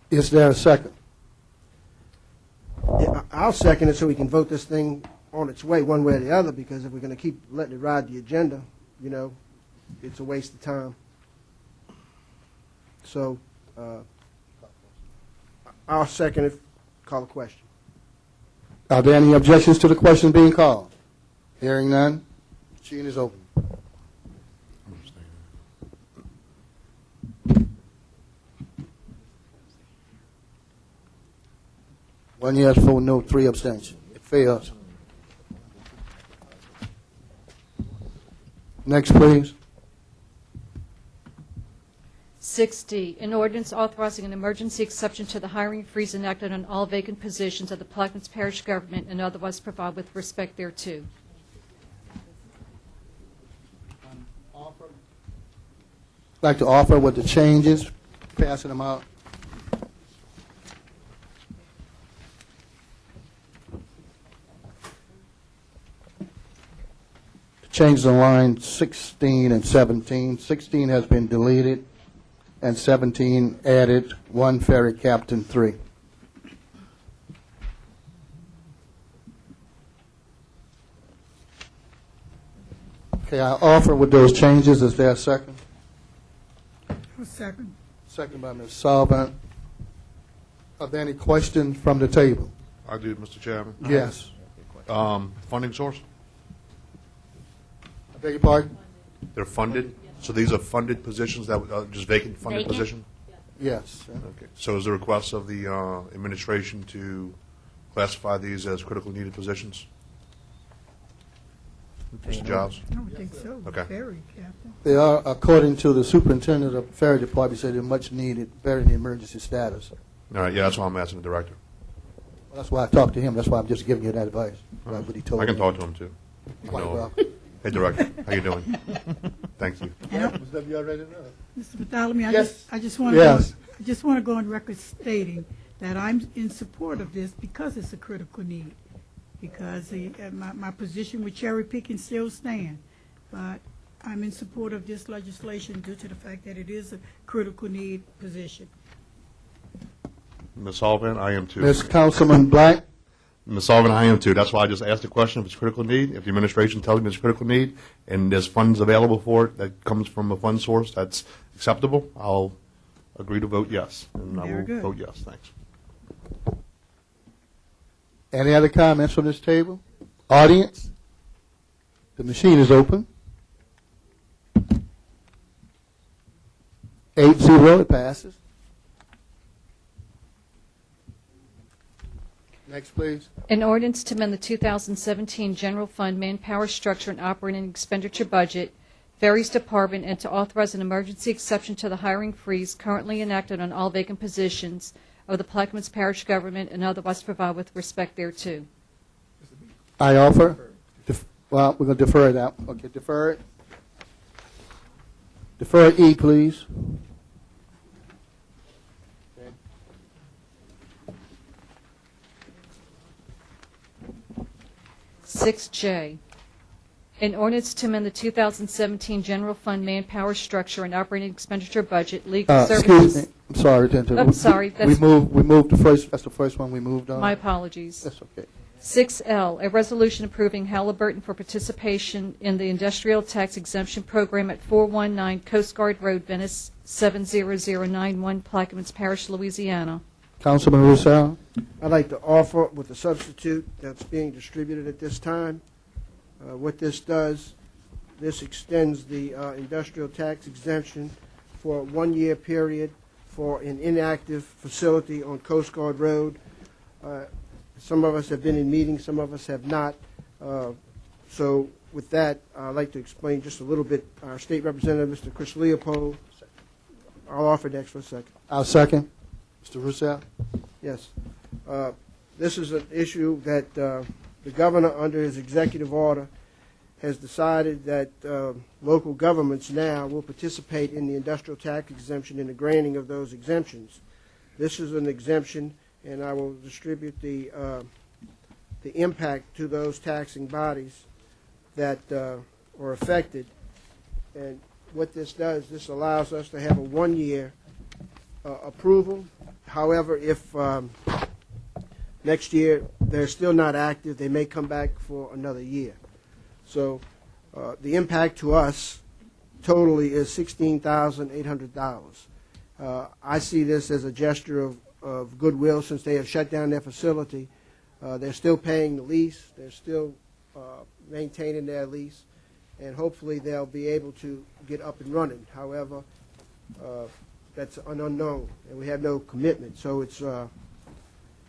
Is there a second? Yeah, I'll second it so we can vote this thing on its way one way or the other, because if we're going to keep letting it ride the agenda, you know, it's a waste of time. So I'll second it. Call a question. Are there any objections to the question being called? Hearing none, machine is open. One yes, 4 no, 3 abstentions. It fails. Next, please. 6D, an ordinance authorizing an emergency exception to the hiring freeze enacted on all vacant positions of the Plaquemines Parish government and otherwise provide with respect thereto. Like to offer with the changes, passing them out. Changes on line 16 and 17. 16 has been deleted, and 17 added, 1 ferry captain 3. Okay, I offer with those changes. Is there a second? A second. Second by Ms. Sullivan. Are there any questions from the table? I do, Mr. Chairman. Yes. Funding source? I beg your pardon? They're funded? So these are funded positions that are just vacant funded Vacant? positions? Yes. Okay. So is the request of the administration to classify these as critical needed positions? Mr. Giles? I don't think so. Okay. Ferry captain. They are, according to the superintendent of the ferry department, said they're much needed, very in the emergency status. All right, yeah, that's why I'm asking the director. Well, that's why I talked to him. That's why I'm just giving you that advice. That's what he told I can me. talk to him, too. Quite No. well. Hey, Director, how you doing? Thank you. Mr. Bartholomew, Yes. I just want Yes. to go on record stating that I'm in support of this because it's a critical need. Because my position with cherry picking still stands. But I'm in support of this legislation due to the fact that it is a critical need position. Ms. Sullivan, I am too. Ms. Councilman Black? Ms. Sullivan, I am too. That's why I just asked the question if it's critical need. If the administration tells me it's critical need and there's funds available for it that comes from a fund source that's acceptable, I'll agree to vote yes. And I Very will good. vote yes. Thanks. Any other comments from this table? Audience? The machine is open. 8-0, it passes. Next, please. An ordinance to amend the 2017 General Fund Manpower Structure and Operating Expenditure Budget, Ferries Department, and to authorize an emergency exception to the hiring freeze currently enacted on all vacant positions of the Plaquemines Parish Government and otherwise provide with respect thereto. I offer. Well, we're going to defer that. Okay, defer it. Defer E, please. 6J, an ordinance to amend the 2017 General Fund Manpower Structure and Operating Expenditure Budget, Legal Excuse Services. me. I'm sorry to interrupt. I'm sorry. We moved the first. That's the first one we moved on. My apologies. That's okay. 6L, a resolution approving Halliburton for participation in the Industrial Tax Exemption Program at 419 Coast Guard Road, Venice 70091, Plaquemines Parish, Louisiana. Councilman Roussel. I'd like to offer with the substitute that's being distributed at this time. What this does, this extends the industrial tax exemption for a 1-year period for an inactive facility on Coast Guard Road. Some of us have been in meetings, some of us have not. So with that, I'd like to explain just a little bit. Our state representative, Mr. Chris Leopold. I'll offer next for a second. I'll second. Mr. Roussel. Yes. This is an issue that the governor, under his executive order, has decided that local governments now will participate in the industrial tax exemption and the granting of those exemptions. This is an exemption, and I will distribute the impact to those taxing bodies that are affected. And what this does, this allows us to have a 1-year approval. However, if next year they're still not active, they may come back for another year. So the impact to us totally is $16,800. I see this as a gesture of goodwill since they have shut down their facility. They're still paying the lease. They're still maintaining their lease. And hopefully they'll be able to get up and running. However, that's an unknown, and we have no commitment. So it's a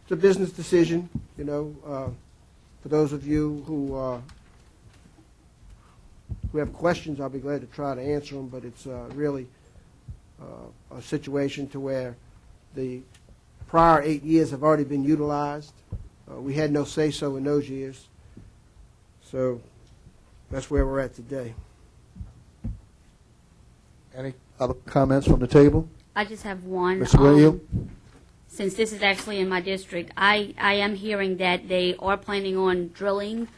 business decision, you know. For those of you who have questions, I'll be glad to try to answer them, but it's really a situation to where the prior 8 years have already been utilized. We had no say-so in those years. So that's where we're at today. Any other comments from the table? I just have one. Ms. Williams? Since this is actually in my district, I am hearing that they are planning on drilling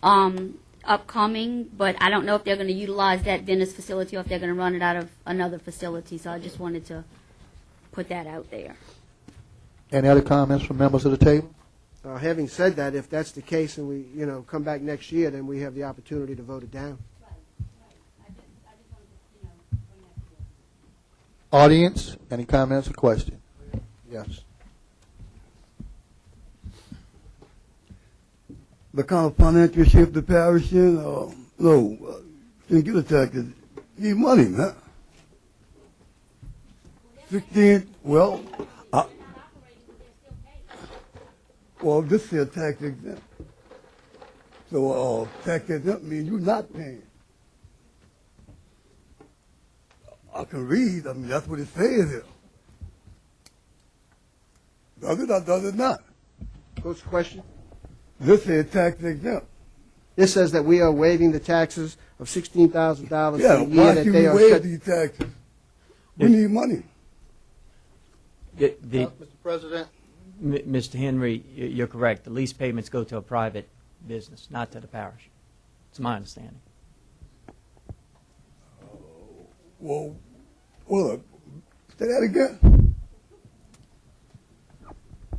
upcoming, but I don't know if they're going to utilize that Venice facility or if they're going to run it out of another facility. So I just wanted to put that out there. Any other comments from members of the table? Having said that, if that's the case and we, come back next year, then we have the opportunity to vote it down. Audience, any comments or questions? Yes. The kind of financial shape the parish in, no, can't get a tax. Need money, man. 16, well, this is a tax exempt. So tax exempt means you're not paying. I can read. I mean, that's what it says here. Does it or does it not? What's the question? This is tax exempt. This says that we are waiving the taxes of $16,000 Yeah, a year why that should they we are waive shut. these taxes? We need money. The Mr. President, Mr. Henry, you're correct. The lease payments go to a private business, not to the parish. It's my understanding. Well, say that again.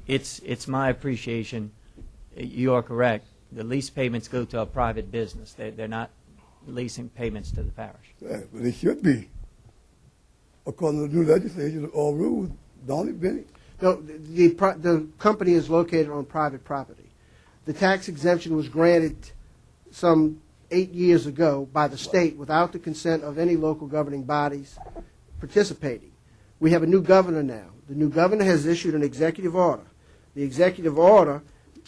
It's my appreciation. You are correct. The lease payments go to a private business. They're not leasing payments to the parish. Yeah, but it should be. According to the new legislation or rules, don't it, Benny? No, the company is located on private property. The tax exemption was granted some 8 years ago by the state without the consent of any local governing bodies participating. We have a new governor now. The new governor has issued an executive order. The executive order,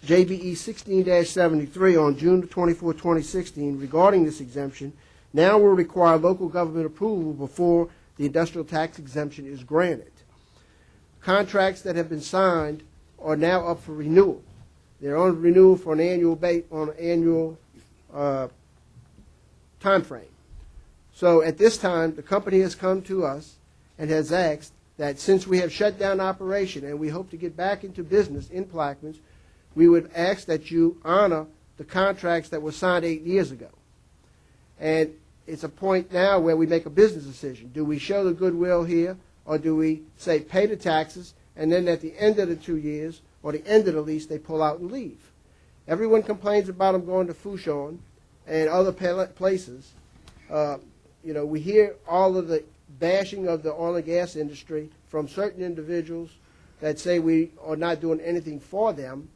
JBE 16-73, on June 24, 2016, regarding this exemption, now will require local government approval before the industrial tax exemption is granted. Contracts that have been signed are now up for renewal. They're on renewal for an annual time frame. So at this time, the company has come to us and has asked that since we have shut down operation and we hope to get back into business in Plaquemines, we would ask that you honor the contracts that were signed 8 years ago. And it's a point now where we make a business decision. Do we show the goodwill here, or do we say pay the taxes, and then at the end of the 2 years or the end of the lease, they pull out and leave? Everyone complains about them going to Fouchon and other places. We hear all of the bashing of the oil and gas industry from certain individuals that say we are not doing anything for them.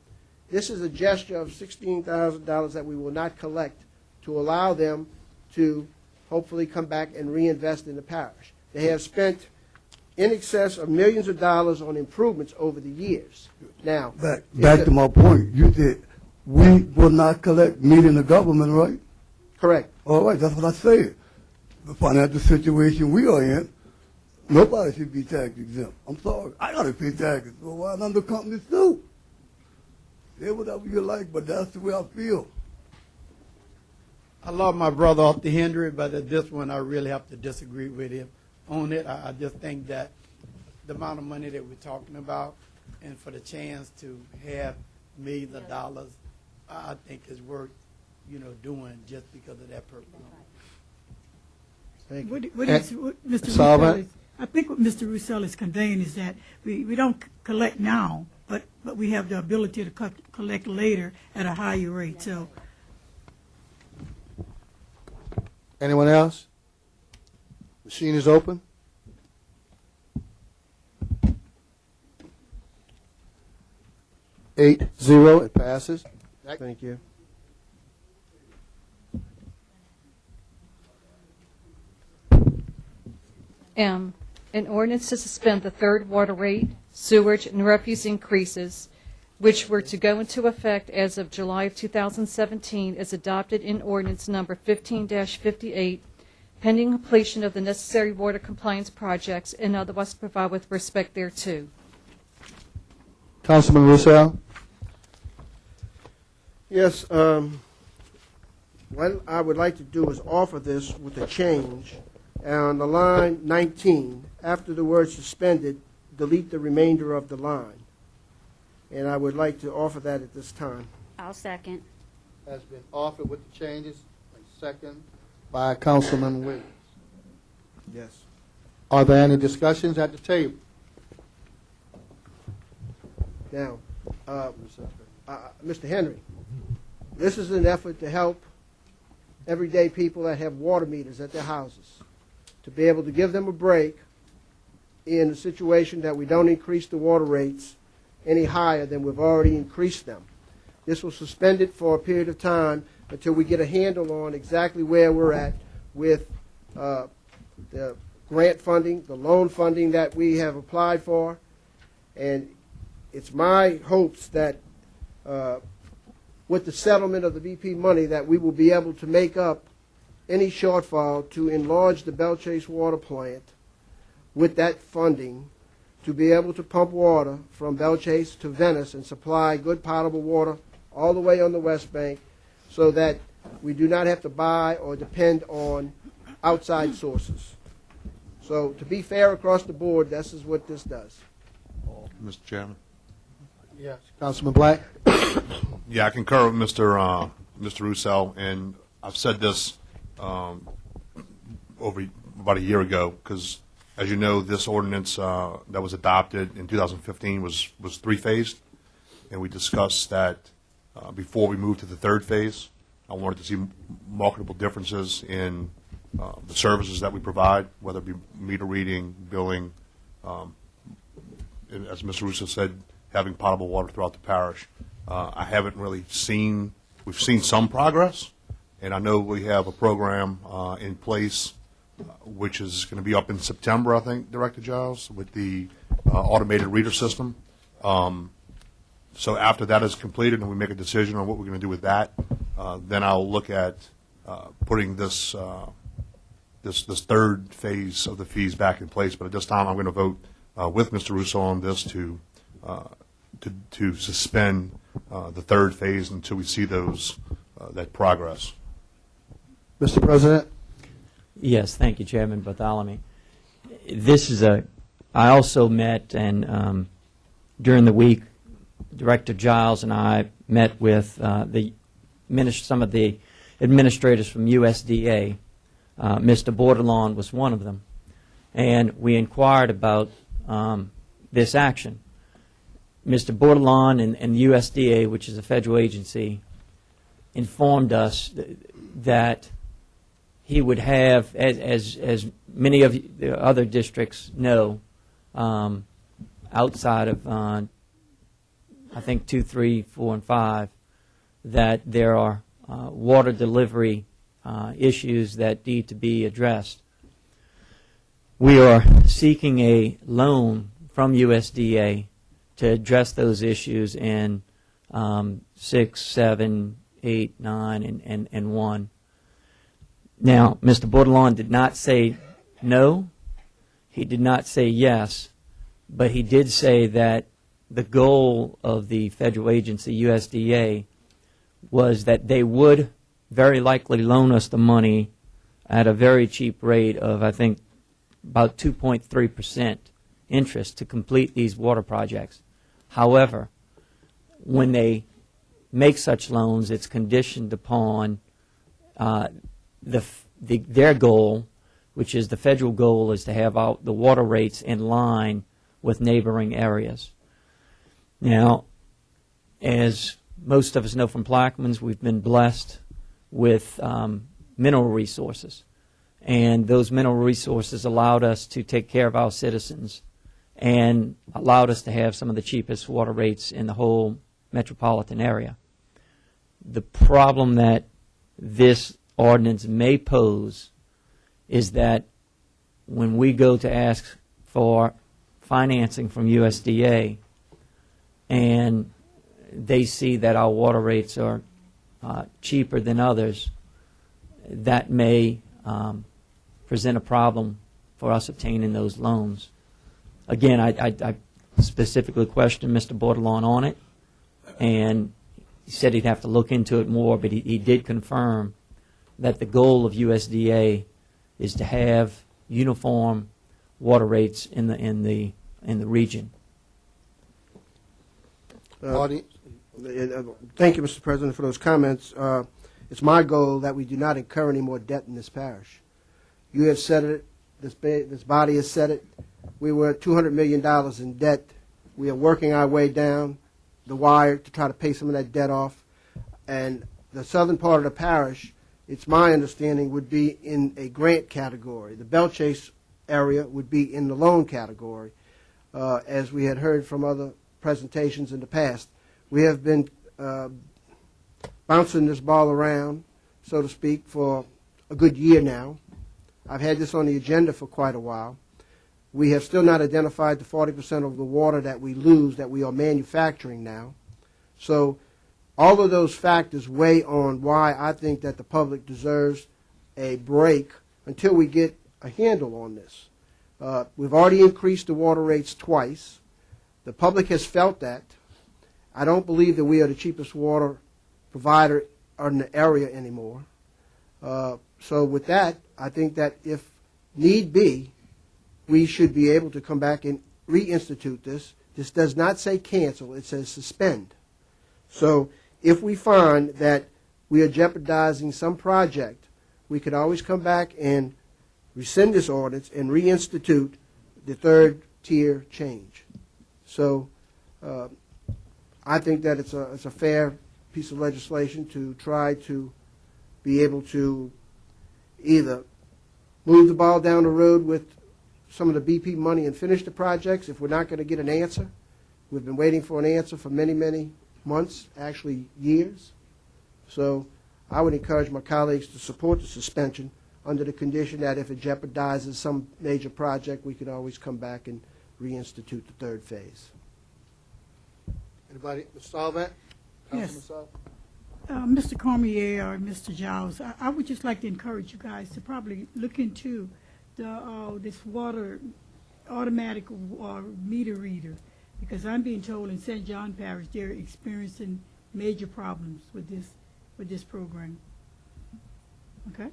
This is a gesture of $16,000 that we will not collect to allow them to hopefully come back and reinvest in the parish. They have spent in excess of millions of dollars on improvements over the years. Now, back to my point. You said we will not collect, meeting the government, right? Correct. All right, that's what I said. The financial situation we are in, nobody should be tax exempt. I'm sorry, I got to pay taxes. So why none of the companies do? Say whatever you like, but that's the way I feel. I love my brother off the Henry, but at this one I really have to disagree with him on it. I just think that the amount of money that we're talking about and for the chance to have millions of dollars, I think is worth, doing just because of that purpose. I think what Mr. Roussel is conveying is that we don't collect now, but we have the ability to collect later at a higher rate. So, Anyone else? Machine is open. Eight, 0, it passes. Thank you. M, an ordinance to suspend the third water rate, sewage, and refuse increases, which were to go into effect as of July of 2017, is adopted in ordinance number 15-58, pending completion of the necessary water compliance projects and otherwise provide with respect thereto. Councilman Roussel. Yes, what I would like to do is offer this with a change. On the line 19, after the word suspended, delete the remainder of the line. And I would like to offer that at this time. I'll second. Has been offered with the changes, and second by Councilman Williams. Yes. Are there any discussions at the table? Now, Mr. Henry, this is an effort to help everyday people that have water meters at their houses, to be able to give them a break in a situation that we don't increase the water rates any higher than we've already increased them. This will suspend it for a period of time until we get a handle on exactly where we're at with the grant funding, the loan funding that we have applied for. And it's my hopes that with the settlement of the BP money that we will be able to make up any shortfall to enlarge the Belle Chase water plant with that funding, to be able to pump water from Belle Chase to Venice and supply good potable water all the way on the West Bank, so that we do not have to buy or depend on outside sources. So to be fair across the board, this is what this does. Mr. Chairman, Yes. Councilman Black? Yeah, I concur with Mr. Russo, and I've said this over about a year ago, because as you know, this ordinance that was adopted in 2015 was three-phased, and we discussed that before we moved to the third phase. I wanted to see marketable differences in the services that we provide, whether it be meter reading, billing, and as Mr. Russo said, having potable water throughout the parish. I haven't really seen, we've seen some progress, and I know we have a program in place which is going to be up in September, I think, Director Giles, with the automated reader system. So after that is completed and we make a decision on what we're going to do with that, then I'll look at putting this third phase of the fees back in place. But at this time, I'm going to vote with Mr. Russo on this to suspend the third phase until we see that progress. Mr. President? Yes, thank you, Chairman Bartholomew. I also met, and during the week, Director Giles and I met with some of the administrators from USDA. Mr. Bordelon was one of them, and we inquired about this action. Mr. Bordelon and USDA, which is a federal agency, informed us that he would have, as many of the other districts know, outside of, I think, 2, 3, 4, and 5, that there are water delivery issues that need to be addressed. We are seeking a loan from USDA to address those issues in 6, 7, 8, 9, and 1. Now, Mr. Bordelon did not say no. He did not say yes. But he did say that the goal of the federal agency, USDA, was that they would very likely loan us the money at a very cheap rate of, I think, about 2.3% interest to complete these water projects. However, when they make such loans, it's conditioned upon their goal, which is the federal goal, is to have the water rates in line with neighboring areas. Now, as most of us know from Plaquemines, we've been blessed with mineral resources, and those mineral resources allowed us to take care of our citizens and allowed us to have some of the cheapest water rates in the whole metropolitan area. The problem that this ordinance may pose is that when we go to ask for financing from USDA and they see that our water rates are cheaper than others, that may present a problem for us obtaining those loans. Again, I specifically questioned Mr. Bordelon on it, and he said he'd have to look into it more, but he did confirm that the goal of USDA is to have uniform water rates in the region. Thank you, Mr. President, for those comments. It's my goal that we do not incur any more debt in this parish. You have said it. This body has said it. We were at $200 million in debt. We are working our way down the wire to try to pay some of that debt off. And the southern part of the parish, it's my understanding, would be in a grant category. The Belle Chase area would be in the loan category, as we had heard from other presentations in the past. We have been bouncing this ball around, so to speak, for a good year now. I've had this on the agenda for quite a while. We have still not identified the 40% of the water that we lose that we are manufacturing now. So all of those factors weigh on why I think that the public deserves a break until we get a handle on this. We've already increased the water rates twice. The public has felt that. I don't believe that we are the cheapest water provider in the area anymore. So with that, I think that if need be, we should be able to come back and reinstitute this This does not say cancel, it says suspend. So if we find that we are jeopardizing some project, we could always come back and rescind this ordinance and reinstitute the third tier change. So I think that it's a fair piece of legislation to try to be able to either move the ball down the road with some of the BP money and finish the projects if we're not going to get an answer. We've been waiting for an answer for many, many months, actually years. So I would encourage my colleagues to support the suspension under the condition that if it jeopardizes some major project, we could always come back and reinstitute the third phase. Anybody? Mr. Olivet? Yes. Councilman Mr. Cormier or Mr. Giles, I would just like to encourage you guys to probably look into this water automatic meter reader, because I'm being told in St. John Parish they're experiencing major problems with this program. Okay.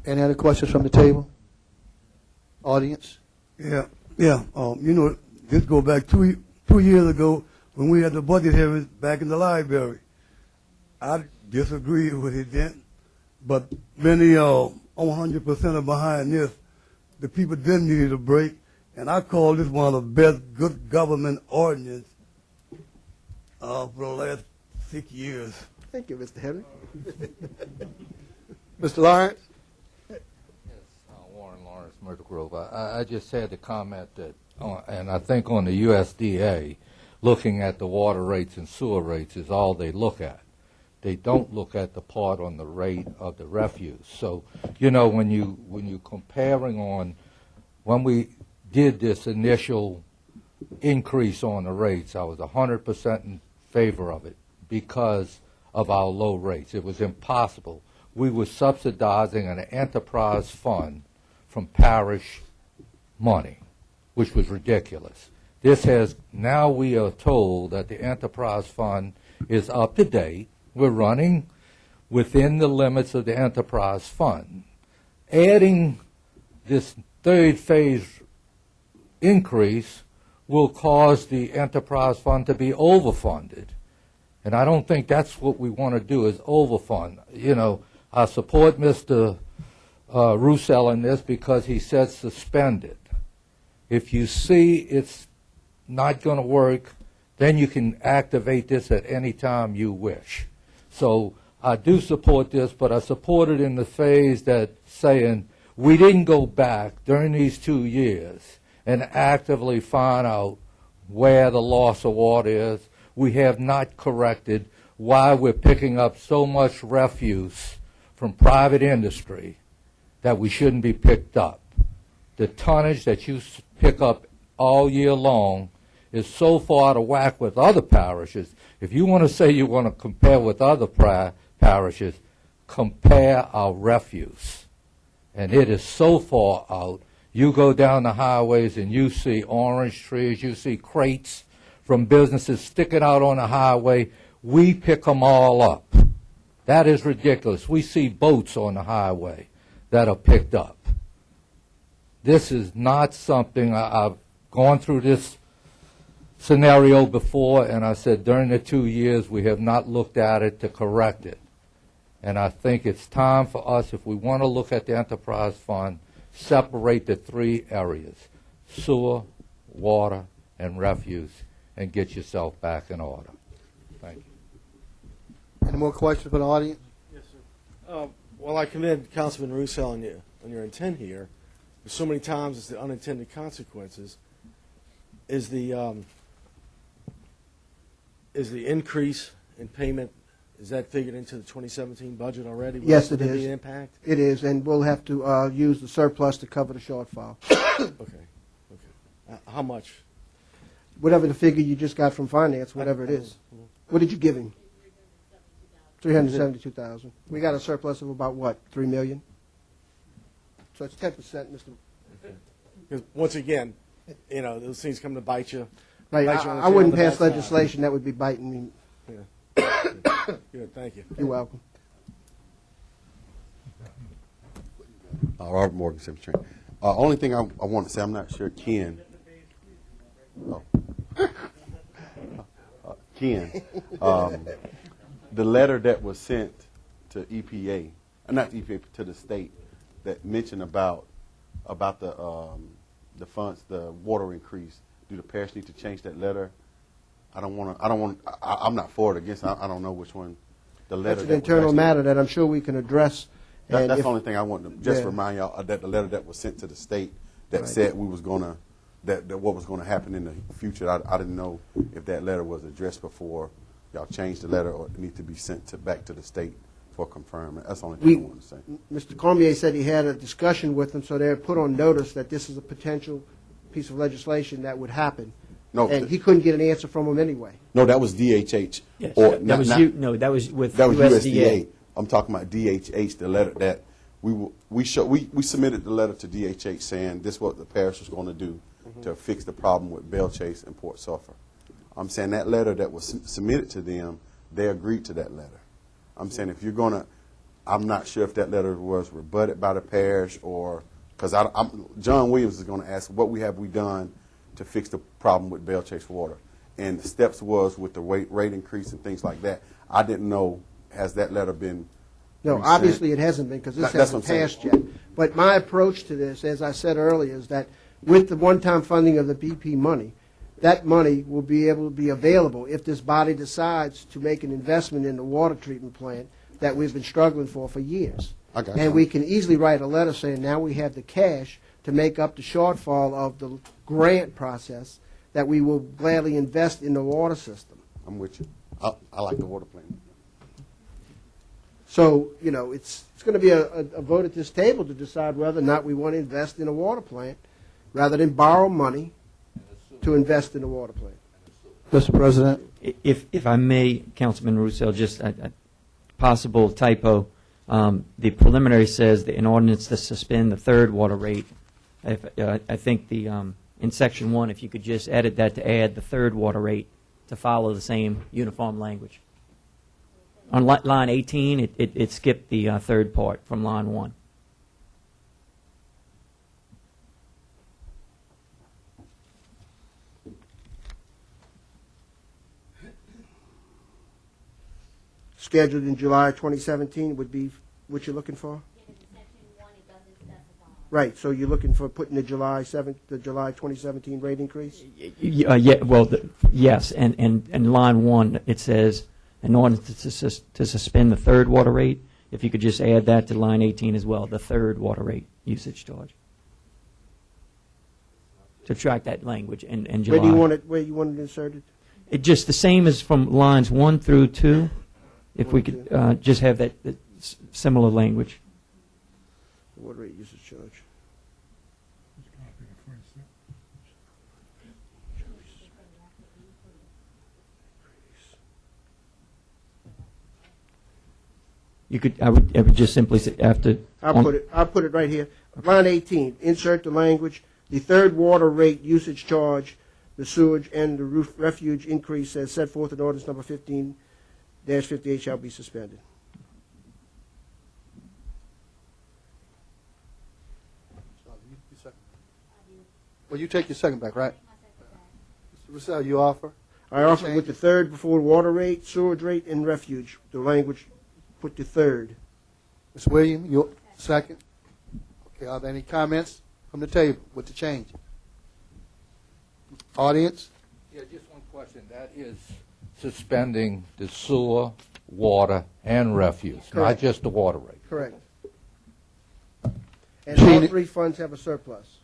Any other questions from the table? Audience? Yeah. You know, this go back two years ago when we had the budget hearings back in the library. I disagreed with it then, but many 100% are behind this. The people didn't need a break, and I call this one of the best good government ordinance for the last 6 years. Thank you, Mr. Henry. Mr. Lawrence? Warren Lawrence, Myrtle Grove. I just had to comment that, and I think on the USDA, looking at the water rates and sewer rates is all they look at. They don't look at the part on the rate of the refuse. So, you know, when you comparing on, when we did this initial increase on the rates, I was 100% in favor of it because of our low rates. It was impossible. We were subsidizing an enterprise fund from parish money, which was ridiculous. This has, now we are told that the enterprise fund is up to date. We're running within the limits of the enterprise fund. Adding this third phase increase will cause the enterprise fund to be overfunded. And I don't think that's what we want to do, is overfund. You know, I support Mr. Roussel in this because he said suspend it. If you see it's not going to work, then you can activate this at any time you wish. So I do support this, but I support it in the phase that saying we didn't go back during these 2 years and actively find out where the loss of water is. We have not corrected why we're picking up so much refuse from private industry that we shouldn't be picked up. The tonnage that you pick up all year long is so far out of whack with other parishes. If you want to say you want to compare with other parishes, compare our refuse. And it is so far out. You go down the highways and you see orange trees, you see crates from businesses sticking out on the highway. We pick them all up. That is ridiculous. We see boats on the highway that are picked up. This is not something, I've gone through this scenario before, and I said during the 2 years we have not looked at it to correct it. And I think it's time for us, if we want to look at the enterprise fund, separate the 3 areas, sewer, water, and refuse, and get yourself back in order. Thank you. Any more questions from the audience? Yes, sir. Well, I commend Councilman Roussel on your intent here. There's so many times it's the unintended consequences. Is the increase in payment, is that figured into the 2017 budget already? Yes, it Will there is. be an impact? It is, and we'll have to use the surplus to cover the shortfall. Okay. How much? Whatever the figure you just got from finance, whatever it is. What did you give him? $372,000. We got a surplus of about what, $3 million? So it's 10%, Mr. Because once again, you know, those things come to bite you. Right, bite you on the I tail wouldn't on the pass backside. legislation that would be biting me. Yeah. Good, thank you. You're welcome. Robert Morgan, Cemetery. Only thing I want to say, I'm not sure Ken. Ken, the letter that was sent to EPA, not EPA, to the state, that mentioned about the funds, the water increase. Do the parish need to change that letter? I'm not for it, against. I don't know which one. The letter. That's an internal matter that I'm sure we can address. That's the only thing I want to just remind y'all that the letter that was sent to the state that said we was gonna that what was going to happen in the future. I didn't know if that letter was addressed before y'all changed the letter, or it needs to be sent back to the state for confirmation. That's the only thing I want to say. Mr. Cormier said he had a discussion with them, so they're put on notice that this is a potential piece of legislation that would happen. No, and he couldn't get an answer from them anyway. No, that was DHH. Yes, or that was you. No, that was with USDA. I'm talking about DHH. The letter that we submitted the letter to DHH saying this is what the parish was going to do to fix the problem with Belle Chase and Port Sulphur. I'm saying that letter that was submitted to them, they agreed to that letter. I'm saying if you're going to, I'm not sure if that letter was rebutted by the parish or, because John Williams is going to ask what we done to fix the problem with Belle Chase Water. And the steps was with the rate increase and things like that. I didn't know, has that letter been No, resent? obviously it hasn't been, because this hasn't passed yet. But my approach to this, as I said earlier, is that with the one-time funding of the BP money, that money will be able to be available if this body decides to make an investment in the water treatment plant that we've been struggling for years. And we can easily write a letter saying now we have the cash to make up the shortfall of the grant process that we will gladly invest in the water system. I'm with you. I like the water plant. So, you know, it's going to be a vote at this table to decide whether or not we want to invest in a water plant rather than borrow money to invest in a water plant. Mr. President? If I may, Councilman Roussel, just a possible typo. The preliminary says that in ordinance to suspend the third water rate. I think in Section 1, if you could just edit that to add the third water rate to follow the same uniform language. On line 18, it skipped the third part from line 1. Scheduled in July 2017 would be what you're looking for? Right, so you're looking for putting the July 2017 rate increase? Yes, and in line 1, it says, in order to suspend the third water rate, if you could just add that to line 18 as well, the third water rate usage charge. Subtract that language in July. Where you want it inserted? It just the same as from lines 1 through 2, if we could just have that similar language. Water rate usage charge. You could. I would just simply say after. I'll put it right here. Line 18. Insert the language. The third water rate usage charge, the sewage and the refuge increase as set forth in ordinance number 15-58 shall be suspended. Well, you take your second back, right? Mr. Roussel, you offer? I offer with the third before water rate, sewage rate, and refuge. The language, put the third. Ms. Williams, you second? Okay, are there any comments from the table with the change? Audience? Yeah, just one question. That is suspending the sewer, water, and refuse, not Correct. just the water rate. Correct. And all three funds have a surplus.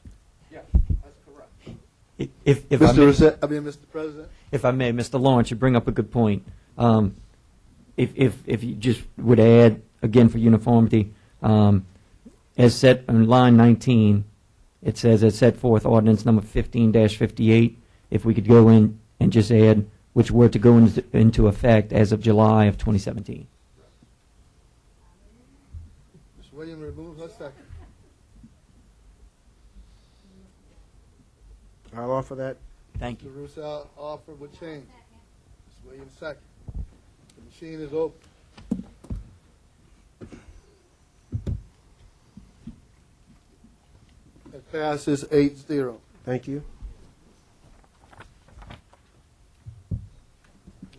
Yes, that's correct. If Mr. President? If I may, Mr. Lawrence, you bring up a good point. If you just would add, again for uniformity, as set on line 19, it says as set forth ordinance number 15-58, if we could go in and just add which were to go into effect as of July of 2017. Ms. Williams, remove her second. I'll offer that. Thank you. Mr. Roussel offer with change. Ms. Williams, second. The machine is open. It passes 8-0. Thank you.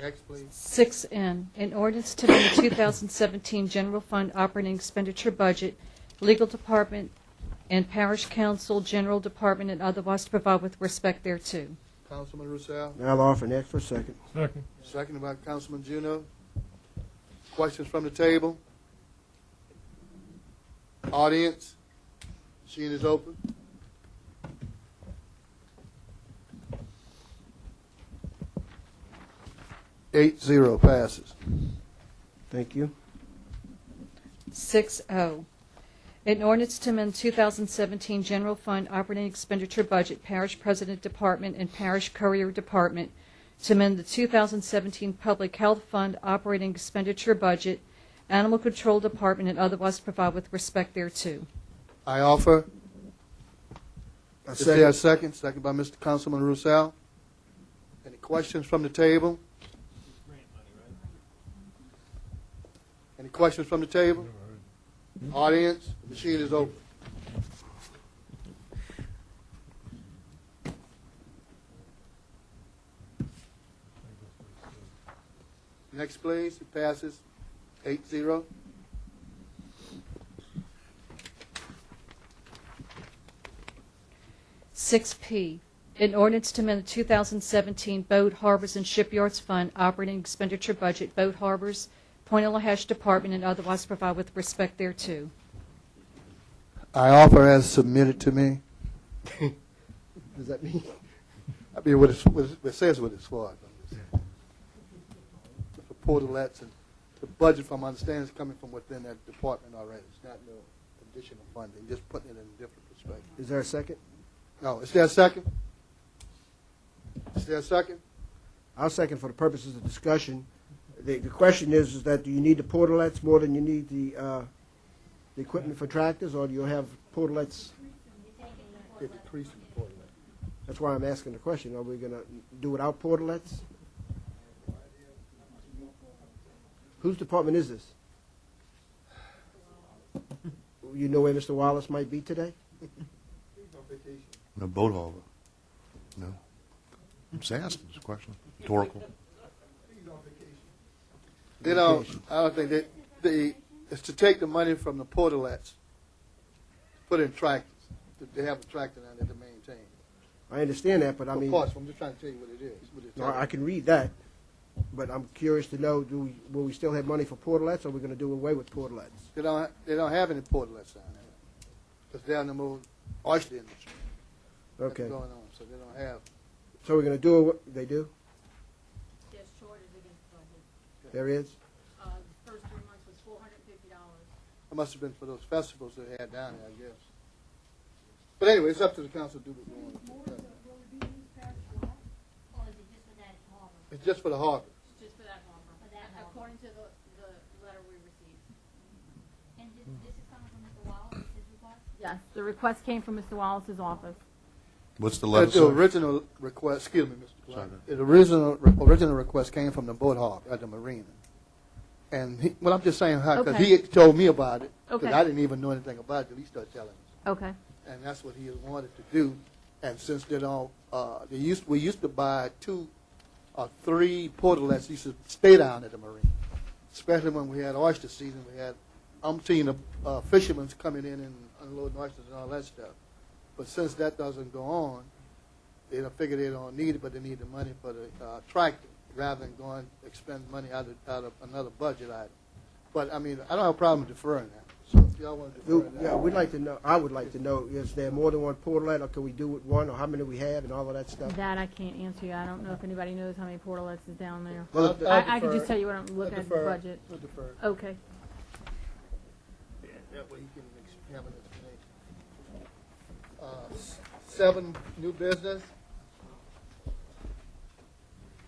Next, please. 6N, an ordinance to amend the 2017 general fund operating expenditure budget, legal department, and parish council, general department, and otherwise to provide with respect thereto. Councilman Roussel. Now I'll offer next for a second. Second. Seconded by Councilman Juno. Questions from the table? Audience? Machine is open. Eight zero passes. Thank you. 6O, an ordinance to amend 2017 general fund operating expenditure budget, parish president department, and parish courier department, to amend the 2017 public health fund operating expenditure budget, animal control department, and otherwise provide with respect thereto. I offer. A Is there a second? Second by Mr. Councilman Roussel. Any questions from the table? Any questions from the table? Audience, the machine is open. Next, please. It passes 8-0. Six P, an ordinance to amend the 2017 Boat Harbors and Shipyards Fund operating expenditure budget, Boat Harbors, Point-a-la-Hash Department, and otherwise provide with respect thereto. I offer as submitted to me. Does that mean? I mean, what it says what it's for. For portalets and the budget, from my understanding, is coming from within that department already. It's not no additional funding, just putting it in a different perspective. Is there a second? No, is there a second? Is there a second? I'll second for the purposes of discussion. The question is that do you need the portalets more than you need the equipment for tractors, or do you have portalets? They're decreasing the portalet. That's why I'm asking the question. Are we going to do without portalets? Whose department is this? You know where Mr. Wallace might be today? No boat harbor. No. I'm just asking this question. Rhetorical. They don't. I don't think it's to take the money from the portalets, put in tractors. They have a tractor down there to maintain. I understand that, but I mean, Of course, I'm just trying to tell you what it is. What it's no, I can read that, but I'm curious to know: will we still have money for portalets, or are we going to do away with portalets? They don't have any portalets down there because they're in the more oyster industry. That's Okay. going on, so they don't have. So we're going to do it. They do. There's shortage against budget. There is. The first 3 months was $450. It must have been for those festivals they had down there, I guess. But anyway, it's up to the council to do what they want to do. It's just for the harbor. Just for that harbor. According to the letter we received. And this is coming from Mr. Wallace, his request? Yes, the request came from Mr. Wallace's office. What's the letter? The original request, excuse me, Mr. Clark. The original request came from the boat harbor at the marina. And well, I'm just saying how, because Okay. he had told me about it, because Okay. I didn't even know anything about it until he started telling us. Okay. And that's what he had wanted to do. And since they don't, we used to buy 2 or 3 portalets. Used to stay down at the marina, especially when we had oyster season. We had umpteen of fishermen coming in and unloading oysters and all that stuff. But since that doesn't go on, they don't figure they don't need it, but they need the money for the tractor rather than going expend money out of another budget item. But I mean, I don't have a problem deferring that. So if y'all want to defer that, Yeah, we'd like to know. I would like to know: is there more than one portalet, or can we do with one, or how many we have, and all of that stuff? That I can't answer you. I don't know if anybody knows how many portalets is down there. Well, I can just tell you what I'm looking at the defer. budget. We'll defer. Okay. That way he can have an explanation. 7, new business.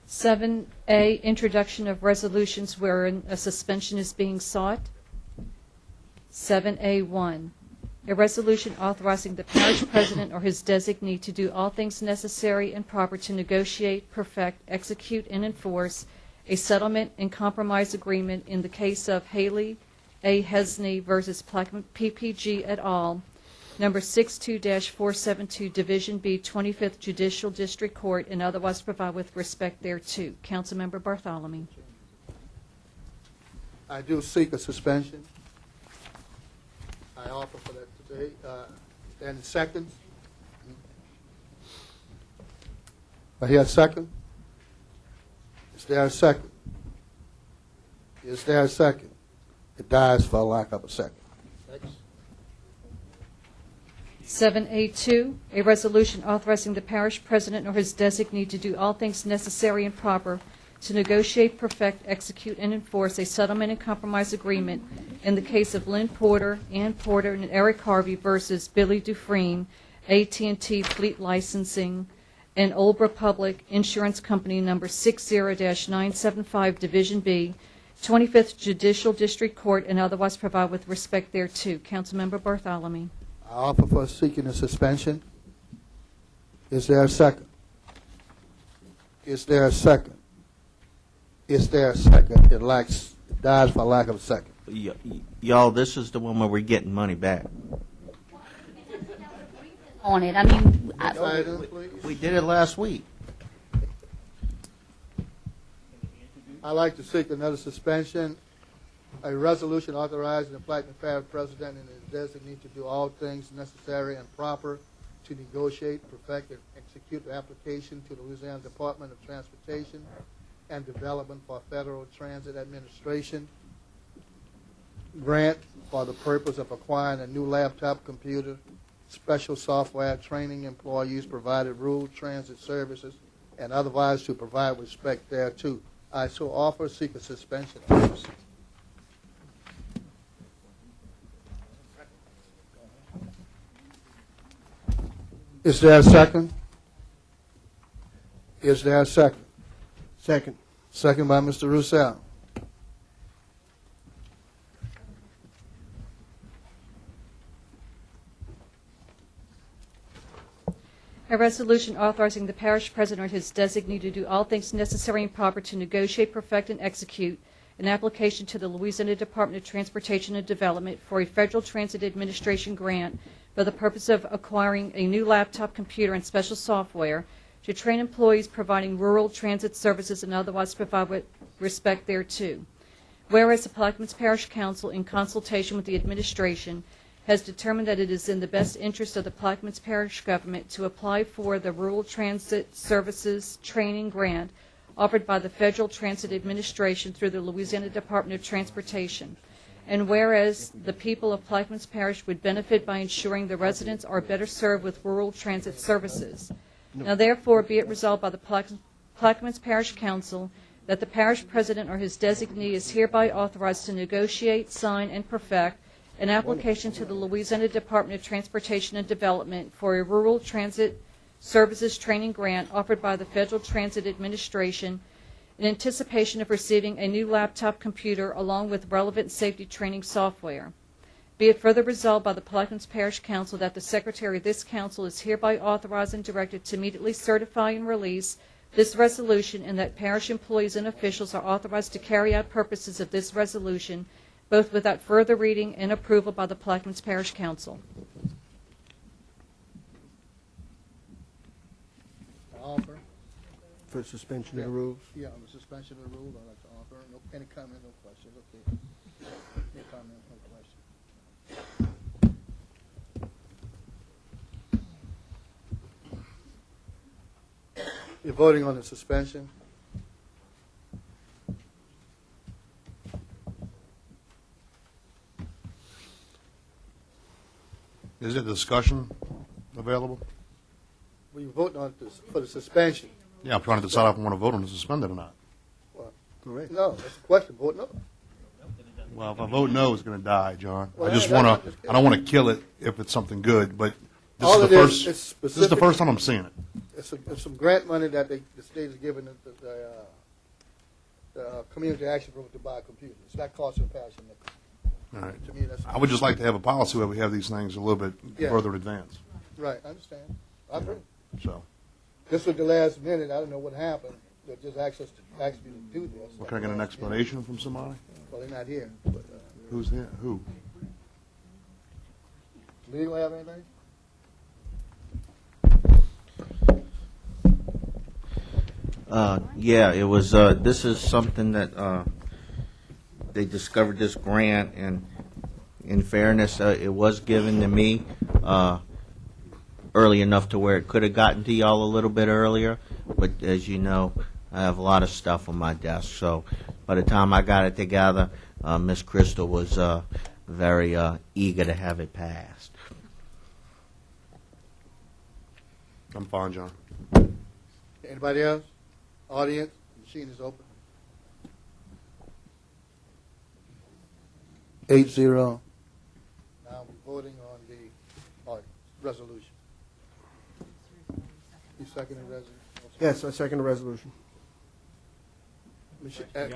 7A, introduction of resolutions wherein a suspension is being sought. 7A1, a resolution authorizing the parish president or his designee to do all things necessary and proper to negotiate, perfect, execute, and enforce a settlement and compromise agreement in the case of Haley A. Hesney versus Plaquemine PPG et al., Number 62-472, Division B, 25th Judicial District Court, and otherwise provide with respect thereto. Councilmember Bartholomew. I do seek a suspension. I offer for that today. And second? I hear a second. Is there a second? Is there a second? It dies for lack of a second. Next. 7A2, a resolution authorizing the parish president or his designee to do all things necessary and proper to negotiate, perfect, execute, and enforce a settlement and compromise agreement in the case of Lynn Porter, Ann Porter, and Eric Harvey versus Billy Dufresne, AT&T Fleet Licensing, and Old Republic Insurance Company number 60-975, Division B, 25th Judicial District Court, and otherwise provide with respect thereto. Councilmember Bartholomew. I offer for seeking a suspension. Is there a second? Is there a second? Is there a second? It dies for lack of a second. Y'all, this is the one where we're getting money back. On it, I mean, We did it last week. I'd like to seek another suspension. A resolution authorizing the Plaquemine Parish President and his designee to do all things necessary and proper to negotiate, perfect, and execute the application to the Louisiana Department of Transportation and Development for Federal Transit Administration grant for the purpose of acquiring a new laptop computer, special software, training employees, provided rural transit services, and otherwise to provide respect thereto. I so offer, seek a suspension. Is there a second? Is there a second? Second. Second by Mr. Roussel. A resolution authorizing the parish president or his designee to do all things necessary and proper to negotiate, perfect, and execute an application to the Louisiana Department of Transportation and Development for a Federal Transit Administration grant for the purpose of acquiring a new laptop computer and special software to train employees providing rural transit services and otherwise provide with respect thereto. Whereas the Plaquemines Parish Council, in consultation with the administration, has determined that it is in the best interest of the Plaquemines Parish government to apply for the Rural Transit Services Training Grant offered by the Federal Transit Administration through the Louisiana Department of Transportation. And whereas the people of Plaquemines Parish would benefit by ensuring the residents are better served with rural transit services. Now therefore be it resolved by the Plaquemines Parish Council that the parish president or his designee is hereby authorized to negotiate, sign, and perfect an application to the Louisiana Department of Transportation and Development for a rural transit services training grant offered by the Federal Transit Administration in anticipation of receiving a new laptop computer along with relevant safety training software. Be it further resolved by the Plaquemines Parish Council that the Secretary of this Council is hereby authorized and directed to immediately certify and release this resolution, and that parish employees and officials are authorized to carry out purposes of this resolution, both without further reading and approval by the Plaquemines Parish Council. Offer. For suspension of the rules? Yeah, on the suspension of the rules, I'd like to offer. No, any comment, no questions. Okay. Any comment, no questions. You're voting on the suspension. Is there discussion available? Well, you're voting on this for the suspension. Yeah, I'm trying to decide if I want to vote on to suspend it or not. Well, Correct. no, that's the question. Vote no. Well, if I vote no, it's going to die, John. Well, I just yeah, want that's- to. I don't want to kill it if it's something good, but this All is it the is, first. it's This is the specific- first time I'm seeing it. It's some grant money that the state is giving the community action program to buy computers. It's not costing the parish a nickel. All right. To me, that's I would just like to have a policy where we have these things a little bit Yeah. further advanced. right. I understand. I agree. So, This was the last minute. I don't know what happened. They just asked us to ask you to do this. well, can I get an explanation from somebody? Well, they're not here. But, Who's there? Who? Legal have anything? Yeah, it was, this is something that, they discovered this grant, and in fairness, it was given to me, early enough to where it could have gotten to y'all a little bit earlier, but as you know, I have a lot of stuff on my desk, so by the time I got it together, Miss Crystal was, very, eager to have it passed. I'm fine, John. Anybody else? Audience, machine is open. 8-0. Now we're voting on the resolution. You second the resolution? Yes, I second the resolution.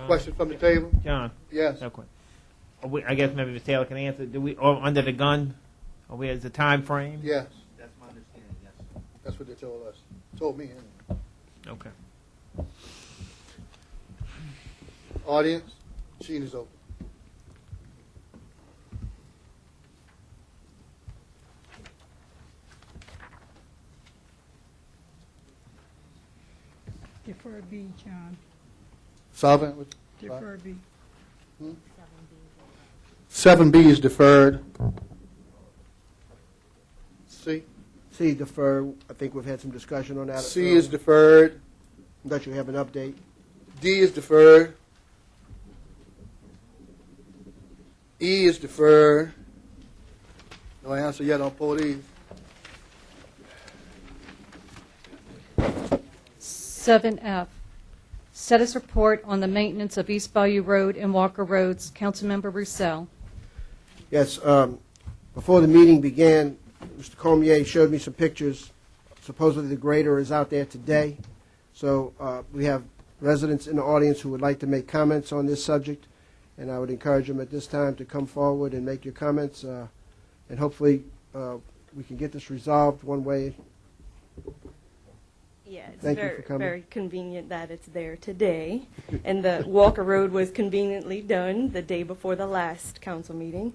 Question from the table? John? Yes. No question. I guess maybe Ms. Taylor can answer. Do we, or under the gun, are we, is the time frame? Yes. That's my understanding, yes. That's what they told us. Told me, anyway. Okay. Audience, machine is open. Defer B, John. Sullivan? Defer B. 7B is deferred. C? C, defer. I think we've had some discussion on that. C is deferred. That you have an update. D is deferred. E is deferred. No answer yet on 4D. 7F, status report on the maintenance of East Bayou Road and Walker Roads. Councilmember Roussel. Yes, before the meeting began, Mr. Cormier showed me some pictures. Supposedly the grader is out there today. So we have residents in the audience who would like to make comments on this subject, and I would encourage them at this time to come forward and make your comments, and hopefully we can get this resolved one way. Yeah, it's Thank you very, for coming. very convenient that it's there today. And the Walker Road was conveniently done the day before the last council meeting.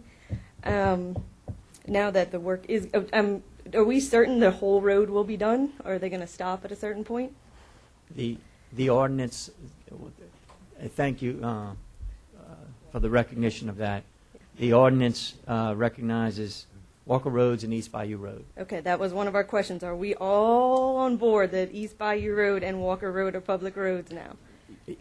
Now that the work is, are we certain the whole road will be done? Or are they going to stop at a certain point? The ordinance, thank you for the recognition of that. The ordinance recognizes Walker Roads and East Bayou Road. Okay, that was one of our questions. Are we all on board that East Bayou Road and Walker Road are public roads now?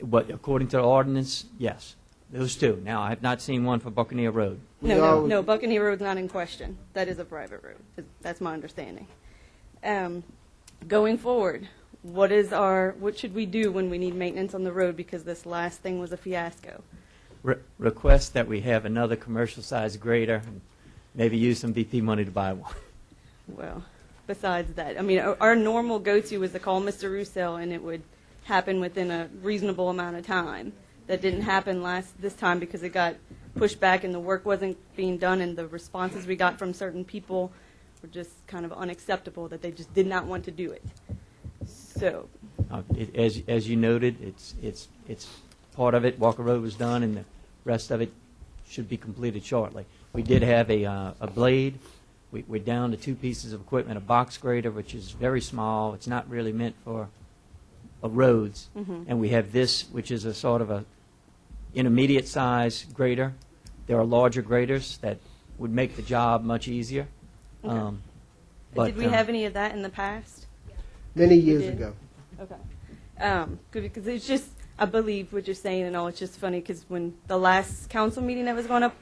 But according to the ordinance, yes, those two. Now, I have not seen one for Buccaneer Road. No, Buccaneer Road's not in question. That is a private road. That's my understanding. Going forward, what should we do when we need maintenance on the road because this last thing was a fiasco? Request that we have another commercial-sized grader, and maybe use some BP money to buy one. Well, besides that, I mean, our normal go-to was to call Mr. Roussel, and it would happen within a reasonable amount of time. That didn't happen this time because it got pushed back and the work wasn't being done, and the responses we got from certain people were just kind of unacceptable, that they just did not want to do it. So, As you noted, it's part of it. Walker Road was done, and the rest of it should be completed shortly. We did have a blade. We're down to two pieces of equipment, a box grader, which is very small. It's not really meant for roads. Mhm. And we have this, which is a sort of a intermediate size grader. There are larger graders that would make the job much easier. Okay. But did we have any of that in the past? Many We years did? ago. Okay. Because it's just, I believe what you're saying and all, it's just funny because when the last council meeting that was going up,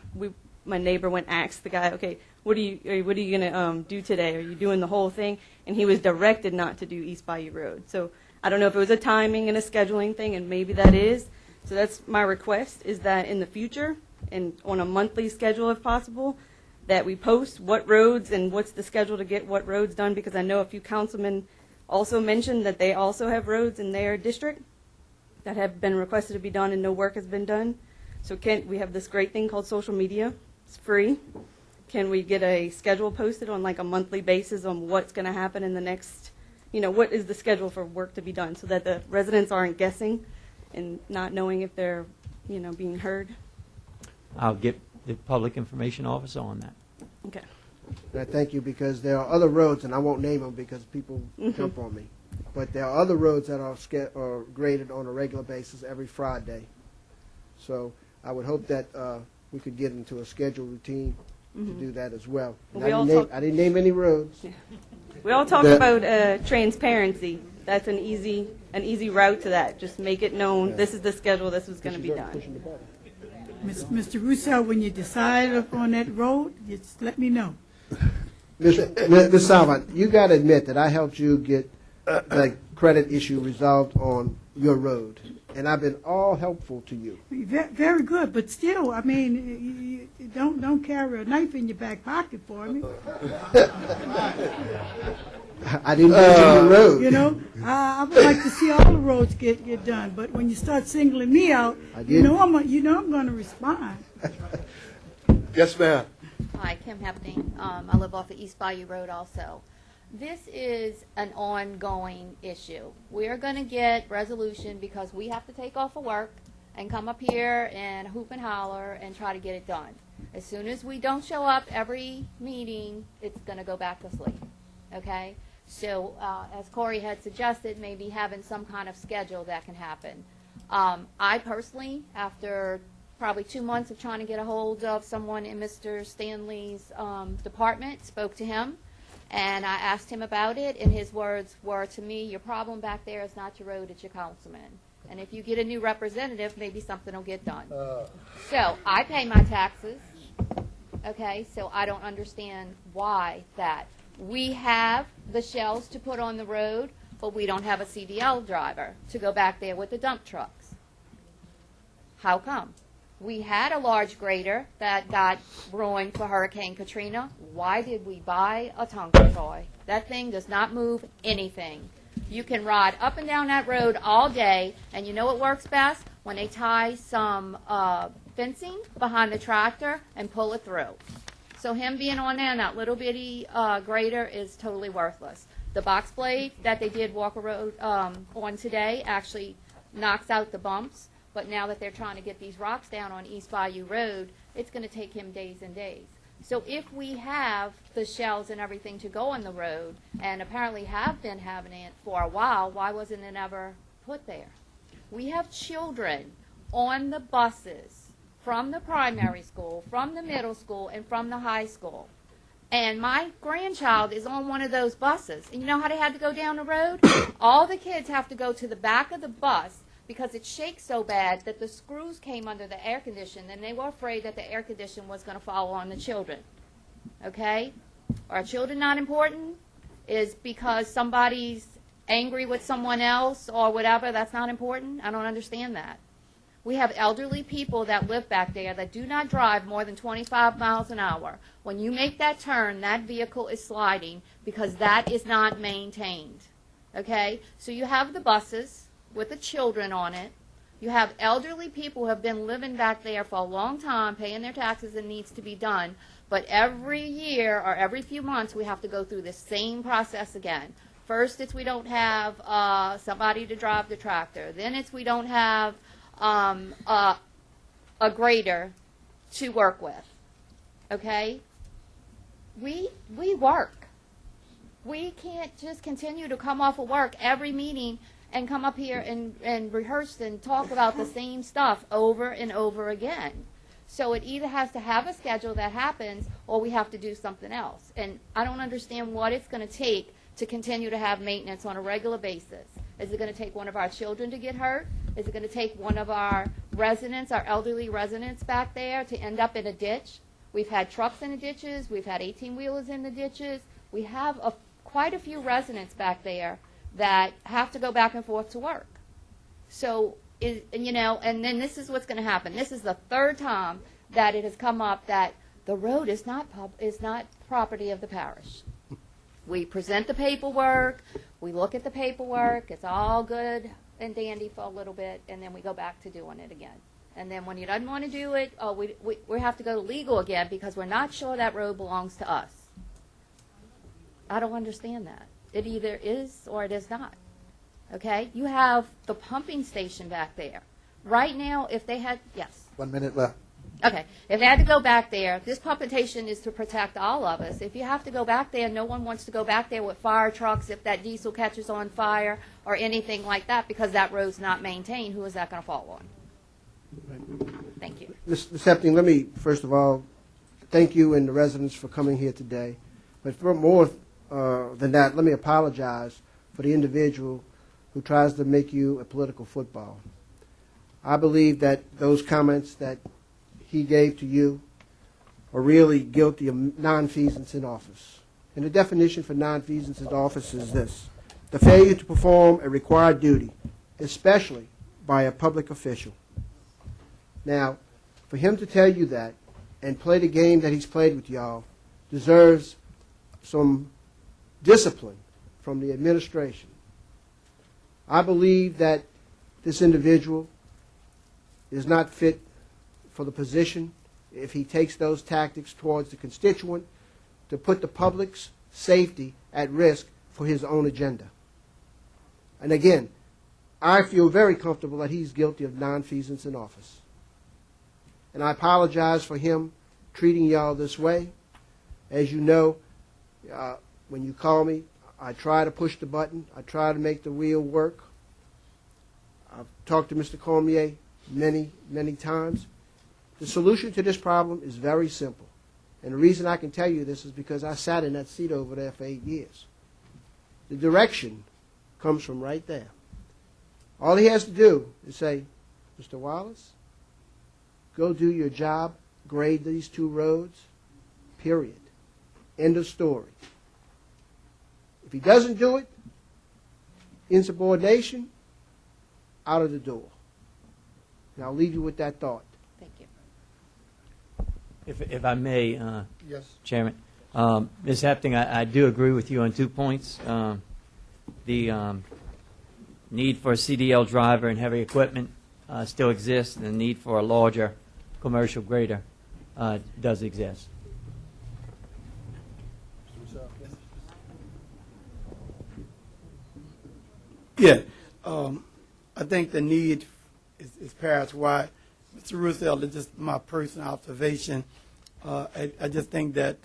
my neighbor went and asked the guy, okay, what are you going to do today? Are you doing the whole thing? And he was directed not to do East Bayou Road. So I don't know if it was a timing and a scheduling thing, and maybe that is. So that's my request, is that in the future, and on a monthly schedule if possible, that we post what roads and what's the schedule to get what roads done, because I know a few councilmen also mentioned that they also have roads in their district that have been requested to be done and no work has been done. So we have this great thing called social media. It's free. Can we get a schedule posted on like a monthly basis on what's going to happen in the next, what is the schedule for work to be done, so that the residents aren't guessing and not knowing if they're, being heard? I'll get the public information officer on that. Okay. And I thank you because there are other roads, and I won't name them because people jump on me. But there are other roads that are graded on a regular basis every Friday. So I would hope that we could get into a scheduled routine to do that as well. And I didn't name any roads. We all talk about transparency. That's an easy route to that. Just make it known. This is the schedule. This is going to be done. Mr. Russo, when you decide upon that road, just let me know. Ms. Salvant, you got to admit that I helped you get the credit issue resolved on your road, and I've been all helpful to you. Very good, but still, I mean, you don't carry a knife in your back pocket for me. I didn't mention the road. You know, I would like to see all the roads get done, but when you start singling me out, I'm going to respond. Yes, ma'am. Hi, Kim Hepning. I live off of East Bayou Road also. This is an ongoing issue. We're going to get resolution because we have to take off of work and come up here and hoop and holler and try to get it done. As soon as we don't show up every meeting, it's going to go back to sleep. Okay? So as Corey had suggested, maybe having some kind of schedule that can happen. I personally, after probably 2 months of trying to get a hold of someone in Mr. Stanley's department, spoke to him, and I asked him about it, and his words were to me, your problem back there is not your road, it's your councilman. And if you get a new representative, maybe something will get done. So I pay my taxes, okay, so I don't understand why that. We have the shells to put on the road, but we don't have a CDL driver to go back there with the dump trucks. How come? We had a large grader that got ruined for Hurricane Katrina. Why did we buy a Tonka toy? That thing does not move anything. You can ride up and down that road all day, and you know what works best? When they tie some fencing behind the tractor and pull it through. So him being on there in that little bitty grader is totally worthless. The box blade that they did Walker Road on today actually knocks out the bumps. But now that they're trying to get these rocks down on East Bayou Road, it's going to take him days and days. So if we have the shells and everything to go on the road, and apparently have been having it for a while, why wasn't it ever put there? We have children on the buses from the primary school, from the middle school, and from the high school. And my grandchild is on one of those buses. And you know how they had to go down the road? All the kids have to go to the back of the bus because it shakes so bad that the screws came under the air condition, and they were afraid that the air condition was going to fall on the children. Okay? Are children not important? Is because somebody's angry with someone else or whatever, that's not important? I don't understand that. We have elderly people that live back there that do not drive more than 25 miles an hour. When you make that turn, that vehicle is sliding because that is not maintained. Okay? So you have the buses with the children on it. You have elderly people who have been living back there for a long time, paying their taxes, and needs to be done. But every year or every few months, we have to go through the same process again. First, it's we don't have somebody to drive the tractor. Then it's we don't have a grader to work with. Okay? We work. We can't just continue to come off of work every meeting and come up here and rehearse and talk about the same stuff over and over again. So it either has to have a schedule that happens, or we have to do something else. And I don't understand what it's going to take to continue to have maintenance on a regular basis. Is it going to take one of our children to get hurt? Is it going to take one of our residents, our elderly residents back there, to end up in a ditch? We've had trucks in the ditches. We've had 18-wheelers in the ditches. We have quite a few residents back there that have to go back and forth to work. So, and then this is what's going to happen. This is the third time that it has come up that the road is not property of the parish. We present the paperwork, we look at the paperwork, it's all good and dandy for a little bit, and then we go back to doing it again. And then when you don't want to do it, we have to go to legal again because we're not sure that road belongs to us. I don't understand that. It either is or it is not. Okay? You have the pumping station back there. Right now, if they had, yes. 1 minute left. Okay, if they had to go back there, this publication is to protect all of us. If you have to go back there, no one wants to go back there with fire trucks if that diesel catches on fire or anything like that because that road's not maintained. Who is that going to fall on? Thank you. Ms. Epting, let me, first of all, thank you and the residents for coming here today. But for more than that, let me apologize for the individual who tries to make you a political football. I believe that those comments that he gave to you are really guilty of nonfeasance in office. And the definition for nonfeasance in office is this: the failure to perform a required duty, especially by a public official. Now, for him to tell you that and play the game that he's played with y'all deserves some discipline from the administration. I believe that this individual is not fit for the position if he takes those tactics towards the constituent to put the public's safety at risk for his own agenda. And again, I feel very comfortable that he's guilty of nonfeasance in office. And I apologize for him treating y'all this way. As you know, when you call me, I try to push the button. I try to make the wheel work. I've talked to Mr. Cormier many, many times. The solution to this problem is very simple. And the reason I can tell you this is because I sat in that seat over there for 8 years. The direction comes from right there. All he has to do is say, Mr. Wallace, go do your job, grade these 2 roads, period. End of story. If he doesn't do it, insubordination, out of the door. And I'll leave you with that thought. Thank you. If I may, Yes. Chairman, Ms. Hepting, I do agree with you on 2 points. The need for a CDL driver and heavy equipment still exists, and the need for a larger commercial grader does exist. Yeah, I think the need is parish wide. Mr. Russell, it's just my personal observation. I just think that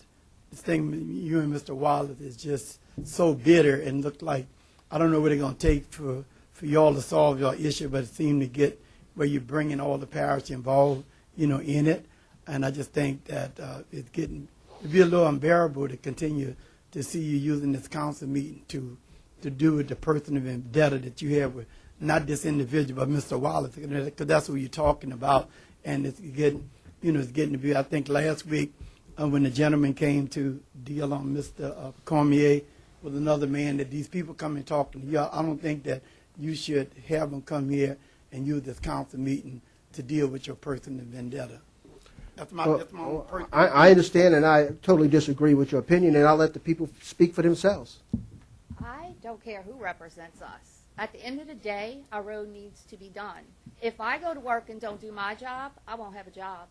this thing, you and Mr. Wallace, is just so bitter and look like, I don't know what it's going to take for y'all to solve your issue, but it seemed to get where you're bringing all the parish involved, in it. And I just think that it'd be a little unbearable to continue to see you using this council meeting to do with the person of vendetta that you have with not this individual, but Mr. Wallace, because that's what you're talking about. And it's getting to be, I think last week when the gentleman came to deal on Mr. Cormier with another man, that these people come and talking to you. I don't think that you should have them come here and use this council meeting to deal with your person of vendetta. That's my own personal. I understand, and I totally disagree with your opinion, and I'll let the people speak for themselves. I don't care who represents us. At the end of the day, our road needs to be done. If I go to work and don't do my job, I won't have a job.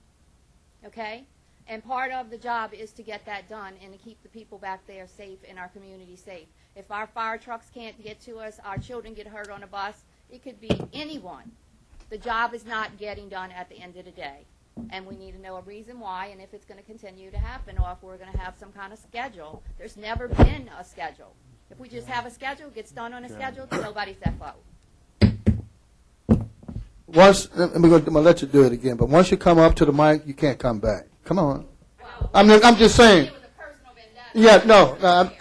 Okay? And part of the job is to get that done and to keep the people back there safe and our community safe. If our fire trucks can't get to us, our children get hurt on a bus, it could be anyone. The job is not getting done at the end of the day. And we need to know a reason why and if it's going to continue to happen or if we're going to have some kind of schedule. There's never been a schedule. If we just have a schedule, gets done on a schedule, then nobody's at fault. Once, I'm going to let you do it again, but once you come up to the mic, you can't come back. Come on. I'm just saying. Yeah, no,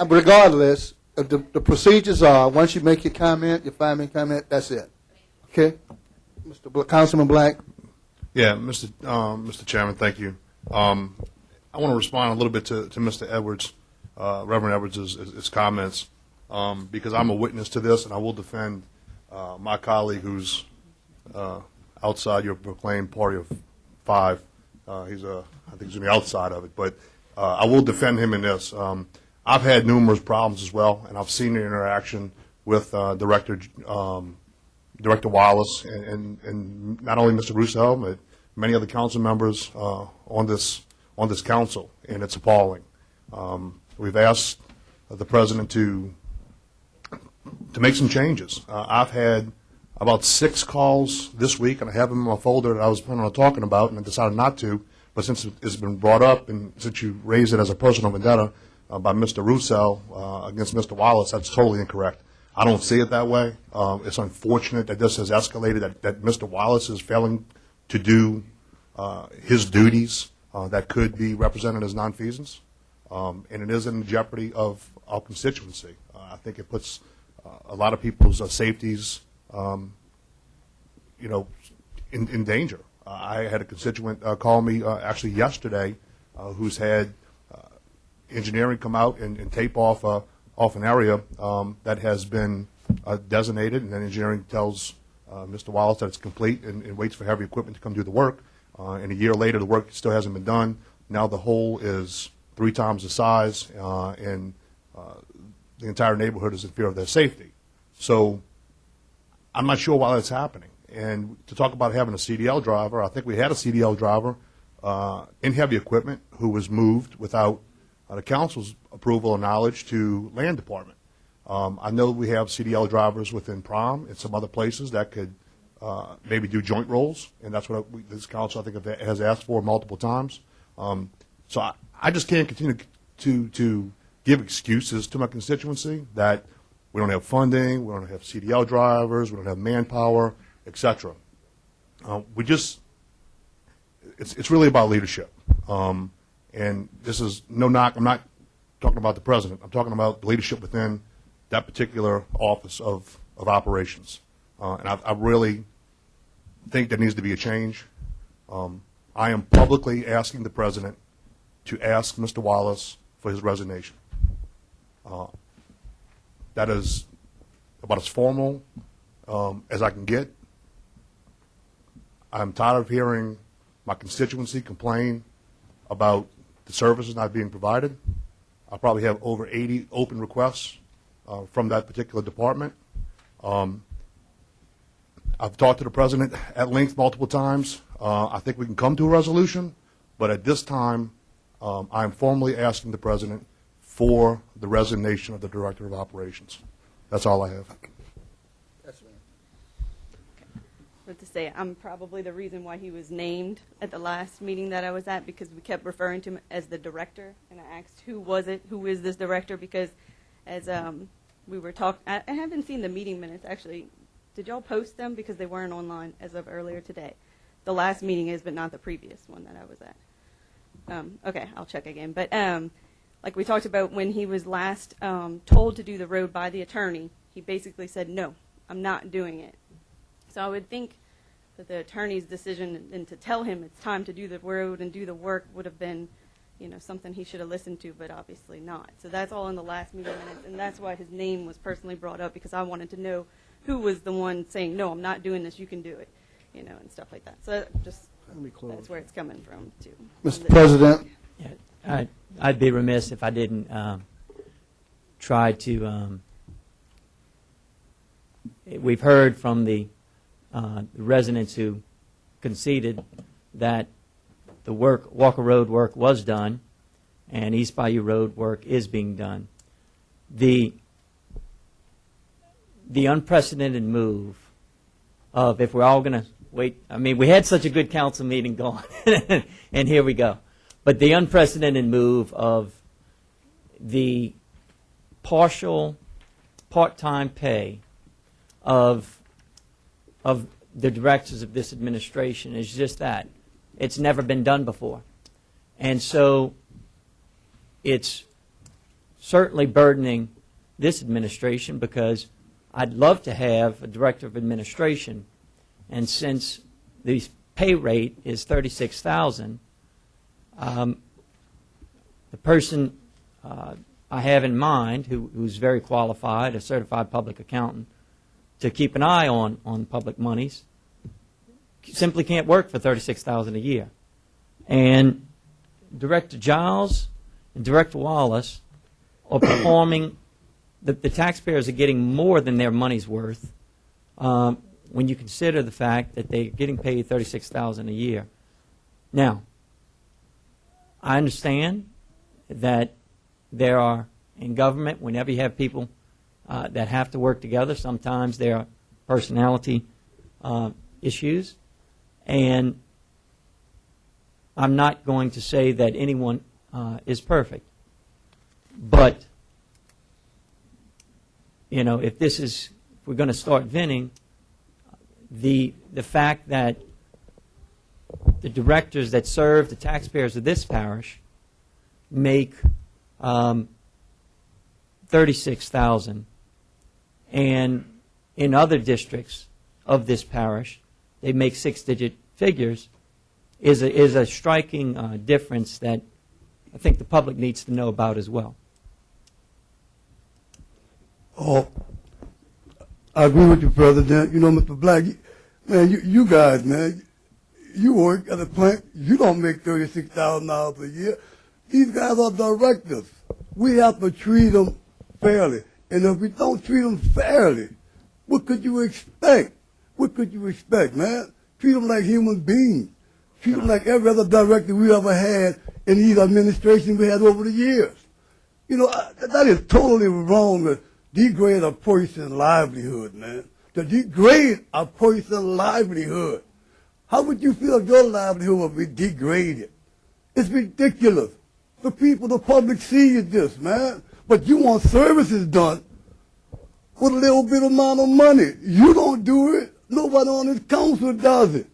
regardless, the procedures are, once you make your comment, your 5-minute comment, that's it. Okay? Councilman Black? Yeah, Mr. Chairman, thank you. I want to respond a little bit to Mr. Edwards, Reverend Edwards' comments, because I'm a witness to this, and I will defend my colleague who's outside your proclaimed party of 5. I think he's on the outside of it, but I will defend him in this. I've had numerous problems as well, and I've seen the interaction with Director Wallace and not only Mr. Russo, but many other council members on this council, and it's appalling. We've asked the president to make some changes. I've had about 6 calls this week, and I have them in my folder that I was planning on talking about, and I decided not to, But since it's been brought up, and since you raised it as a personal vendetta by Mr. Roussel against Mr. Wallace, that's totally incorrect. I don't see it that way. It's unfortunate that this has escalated, that Mr. Wallace is failing to do his duties that could be represented as nonfeasance, and it is in jeopardy of our constituency. I think it puts a lot of people's safeties, in danger. I had a constituent call me actually yesterday who's had engineering come out and tape off an area that has been designated, and then engineering tells Mr. Wallace that it's complete and waits for heavy equipment to come do the work. And a year later, the work still hasn't been done. Now the hole is 3 times the size, and the entire neighborhood is in fear of their safety. So I'm not sure why that's happening. And to talk about having a CDL driver, I think we had a CDL driver in heavy equipment who was moved without the council's approval or knowledge to land department. I know we have CDL drivers within Prom and some other places that could maybe do joint roles, and that's what this council, I think, has asked for multiple times. So I just can't continue to give excuses to my constituency that we don't have funding, we don't have CDL drivers, we don't have manpower, etc. It's really about leadership. And this is no knock. I'm not talking about the president. I'm talking about the leadership within that particular office of operations. And I really think there needs to be a change. I am publicly asking the president to ask Mr. Wallace for his resignation. That is about as formal as I can get. I'm tired of hearing my constituency complain about the services not being provided. I probably have over 80 open requests from that particular department. I've talked to the president at length multiple times. I think we can come to a resolution, but at this time, I'm formally asking the president for the resignation of the director of operations. That's all I have. But to say, I'm probably the reason why he was named at the last meeting that I was at, because we kept referring to him as the director, and I asked who was it, who is this director, because as we were talking, I haven't seen the meeting minutes actually. Did y'all post them? Because they weren't online as of earlier today. The last meeting is, but not the previous one that I was at. Okay, I'll check again. But like we talked about, when he was last told to do the road by the attorney, he basically said, no, I'm not doing it. So I would think that the attorney's decision and to tell him it's time to do the road and do the work would have been, something he should have listened to, but obviously not. So that's all in the last meeting minutes, and that's why his name was personally brought up, because I wanted to know who was the one saying, no, I'm not doing this, you can do it, and stuff like that. So that's where it's coming from, too. Mr. President. Yeah, I'd be remiss if I didn't try to, we've heard from the residents who conceded that the Walker Road work was done and East Bayou Road work is being done. The unprecedented move of, if we're all going to wait, we had such a good council meeting going, and here we go. But the unprecedented move of the partial, part-time pay of the directors of this administration is just that. It's never been done before. And so it's certainly burdening this administration, because I'd love to have a director of administration, and since the pay rate is $36,000, the person I have in mind, who's very qualified, a certified public accountant, to keep an eye on public monies, simply can't work for $36,000 a year. And Director Giles and Director Wallace are performing, the taxpayers are getting more than their money's worth when you consider the fact that they're getting paid $36,000 a year. Now, I understand that there are, in government, whenever you have people that have to work together, sometimes there are personality issues. And I'm not going to say that anyone is perfect. But, you know, if we're going to start venting, the fact that the directors that serve the taxpayers of this parish make $36,000, and in other districts of this parish, they make six-digit figures, is a striking difference that I think the public needs to know about as well. Oh, I agree with you, President. You know, Mr. Black, man, you guys, man, you work at a plant, you don't make $36,000 a year. These guys are directors. We have to treat them fairly. And if we don't treat them fairly, what could you expect? What could you expect, man? Treat them like human beings. Treat them like every other director we ever had in these administrations we had over the years. You know, that is totally wrong to degrade a person's livelihood, man. To degrade a person's livelihood. How would you feel if your livelihood would be degraded? It's ridiculous. The people, the public sees this, man. But you want services done with a little bit amount of money. You don't do it. Nobody on this council does it.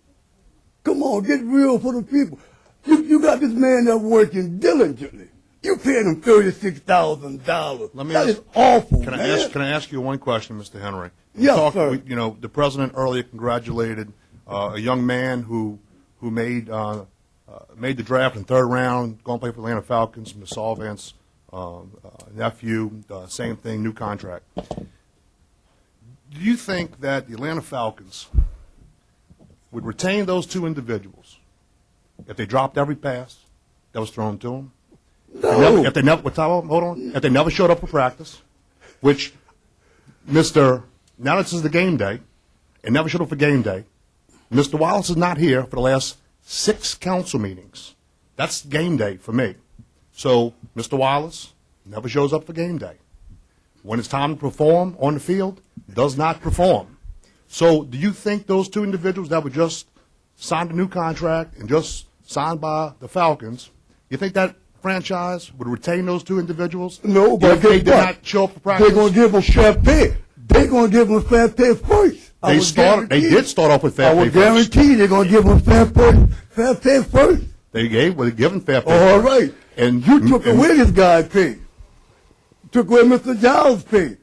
Come on, get real for the people. You got this man there working diligently. You paying him $36,000. That is awful, Can man. I ask you one question, Mr. Henry? Yes, sir. You know, the president earlier congratulated a young man who made the draft in third round, going to play for the Atlanta Falcons, Ms. Solvant's nephew, same thing, new contract. Do you think that the Atlanta Falcons would retain those two individuals if they dropped every pass that was thrown to them? No. If they never showed up for practice, which now this is the game day, and never showed up for game day. Mr. Wallace is not here for the last 6 council meetings. That's game day for me. So Mr. Wallace never shows up for game day. When it's time to perform on the field, does not perform. So do you think those two individuals that were just signed a new contract and just signed by the Falcons, you think that franchise would retain those two individuals? No, but if they did guess what? not show up for practice? They're going to give them fair pay. They're going to give them fair pay first. They did start off with fair pay I first. will guarantee they're going to give them fair pay first. They given fair pay. All right. And you took away this guy's pay. Took away Mr. Giles' pay.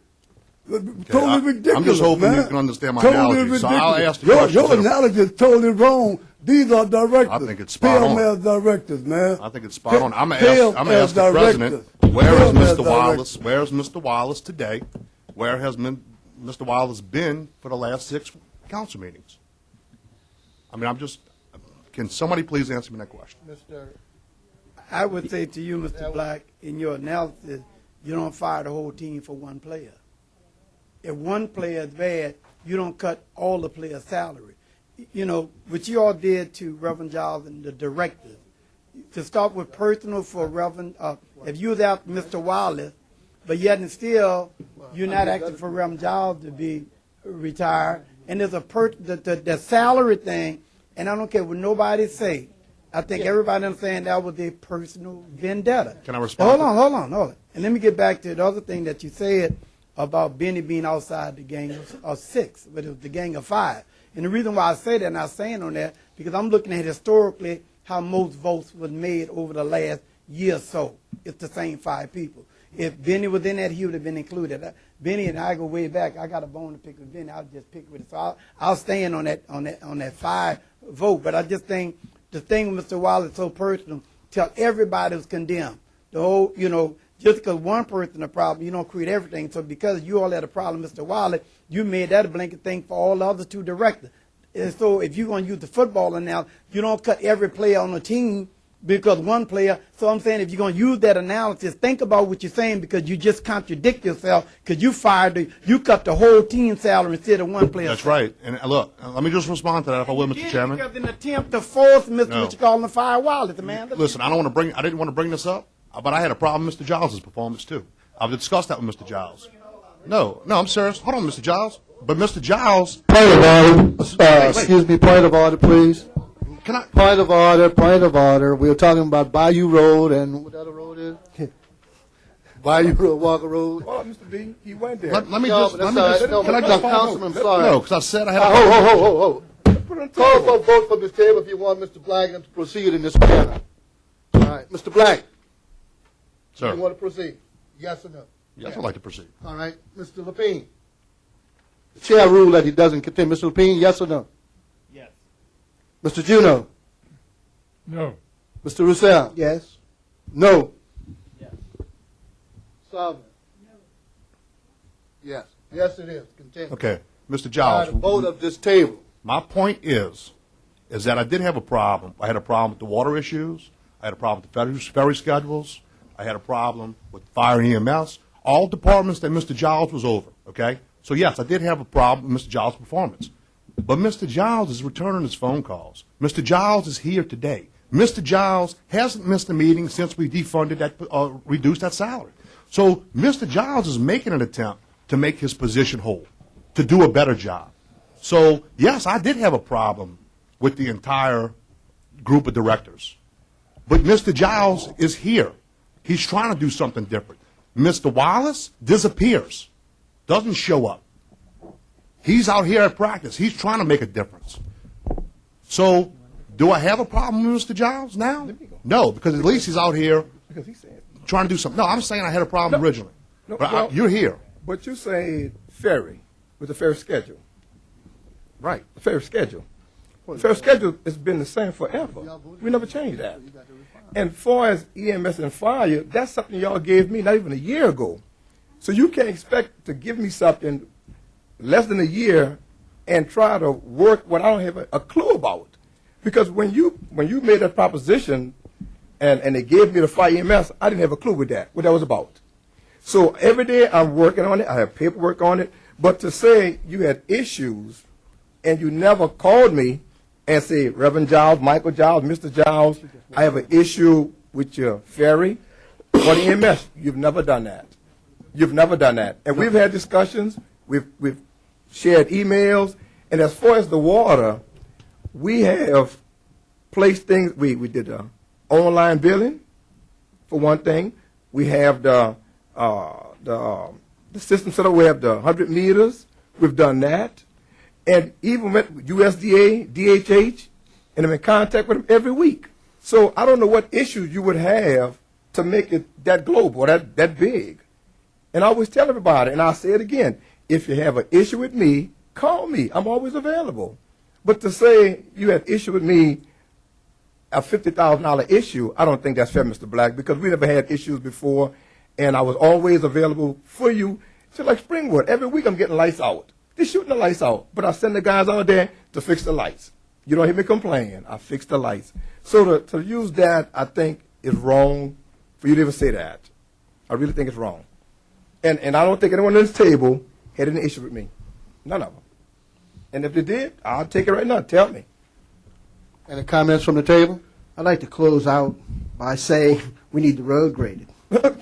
Totally ridiculous, I'm just hoping man. you can understand my Totally analogy. ridiculous. So I'll ask the your question. analogy is totally wrong. These are directors. I think it's spot on. Pay them as directors, man. I think it's spot on. I'm going Pay to them ask as the president, directors. where Pay is them as Mr. Wallace? directors. Where's Mr. Wallace today? Where has Mr. Wallace been for the last 6 council meetings? I mean, can somebody please answer me that question? I would say to you, Mr. Black, in your analysis, you don't fire the whole team for one player. If one player is bad, you don't cut all the players' salary. You know, what you all did to Reverend Giles and the directors, to start with personal for Reverend, if you was out Mr. Wallace, but yet and still, you're not asking for Reverend Giles to be retired, and there's the salary thing, and I don't care what nobody say, I think everybody understands that was a personal vendetta. Can I respond? Hold on. And let me get back to the other thing that you said about Benny being outside the gang of 6, but it was the gang of 5. And the reason why I say that, and I'm saying on that, because I'm looking at historically how most votes was made over the last year or so. It's the same 5 people. If Benny was in that, he would have been included. Benny and I go way back. I got a bone to pick with Benny. I'll just pick with it. So I'll stand on that 5 vote. But I just think the thing with Mr. Wallace is so personal. Tell everybody who's condemned. The whole, just because one person a problem, you don't create everything. So because you all had a problem, Mr. Wallace, you made that a blanket thing for all the other 2 directors. And so if you're going to use the football analogy, you don't cut every player on the team because one player. So I'm saying if you're going to use that analysis, think about what you're saying because you just contradict yourself because you cut the whole team salary instead of one player. That's right. And look, let me just respond to that if I will, Mr. Chairman. Because in an attempt to force Mr. No. What you call him fire Wallace, man. Listen, I didn't want to bring this up, but I had a problem with Mr. Giles' performance too. I've discussed that with Mr. Giles. No, I'm serious. Hold on, Mr. Giles. But Mr. Giles. Point of order. Excuse me, point of order, please. Can I? Point of order, point of order. We were talking about Bayou Road and what other road is? Bayou Road, Walker Road. Well, Mr. B, he went there. Let me No, just. but Let that's me all just. right. No, Can I but just? Councilman, I'm sorry. No, because I said I had. Ho. Call for a vote from this table if you want Mr. Black to proceed in this manner. All right, Mr. Black. Sir. You want to proceed? Yes or no? Yes, I'd like to proceed. All right, Mr. Lapine. The chair ruled that he doesn't continue. Mr. Lapine, yes or no? Yes. Mr. Juno? No. Mr. Roussel? Yes. No? Yes. Sullivan? No. Yes. Yes, it is. Continue. Okay, Mr. By Giles. the vote of this table. My point is that I did have a problem. I had a problem with the water issues. I had a problem with the ferry schedules. I had a problem with fire and EMS. All departments that Mr. Giles was over, okay? So, yes, I did have a problem with Mr. Giles' performance. But Mr. Giles is returning his phone calls. Mr. Giles is here today. Mr. Giles hasn't missed a meeting since we defunded that, reduced that salary. So Mr. Giles is making an attempt to make his position whole, to do a better job. So, yes, I did have a problem with the entire group of directors. But Mr. Giles is here. He's trying to do something different. Mr. Wallace disappears, doesn't show up. He's out here at practice. He's trying to make a difference. So, do I have a problem with Mr. Giles now? No, because at least he's out here trying to do something. No, I'm saying I had a problem originally. But you're here. But you say ferry with a fair schedule. Right. A fair schedule. The fair schedule has been the same forever. We never changed that. And far as EMS and fire, that's something y'all gave me not even a year ago. So you can't expect to give me something less than a year and try to work what I don't have a clue about. Because when you made that proposition and they gave me the fire EMS, I didn't have a clue with that, what that was about. So every day I'm working on it. I have paperwork on it. But to say you had issues and you never called me and say, Reverend Giles, Michael Giles, Mr. Giles, I have an issue with your ferry or the EMS. You've never done that. You've never done that. And we've had discussions. We've shared emails. And as far as the water, we have placed things. We did online billing, for one thing. We have the system set up. We have the 100 meters. We've done that. And even with USDA, DHH, and I'm in contact with them every week. So I don't know what issues you would have to make it that global, that big. And I always tell everybody, and I'll say it again, if you have an issue with me, call me. I'm always available. But to say you had issue with me, a $50,000 issue, I don't think that's fair, Mr. Black, because we never had issues before, and I was always available for you. Just like Springwood, every week I'm getting lights out. They're shooting the lights out, but I send the guys out there to fix the lights. You don't hear me complain. I fix the lights. So to use that, I think, is wrong for you to even say that. I really think it's wrong. And I don't think anyone at this table had any issue with me. None of them. And if they did, I'll take it right now. Tell me. Any comments from the table? I'd like to close out by saying we need the road graded.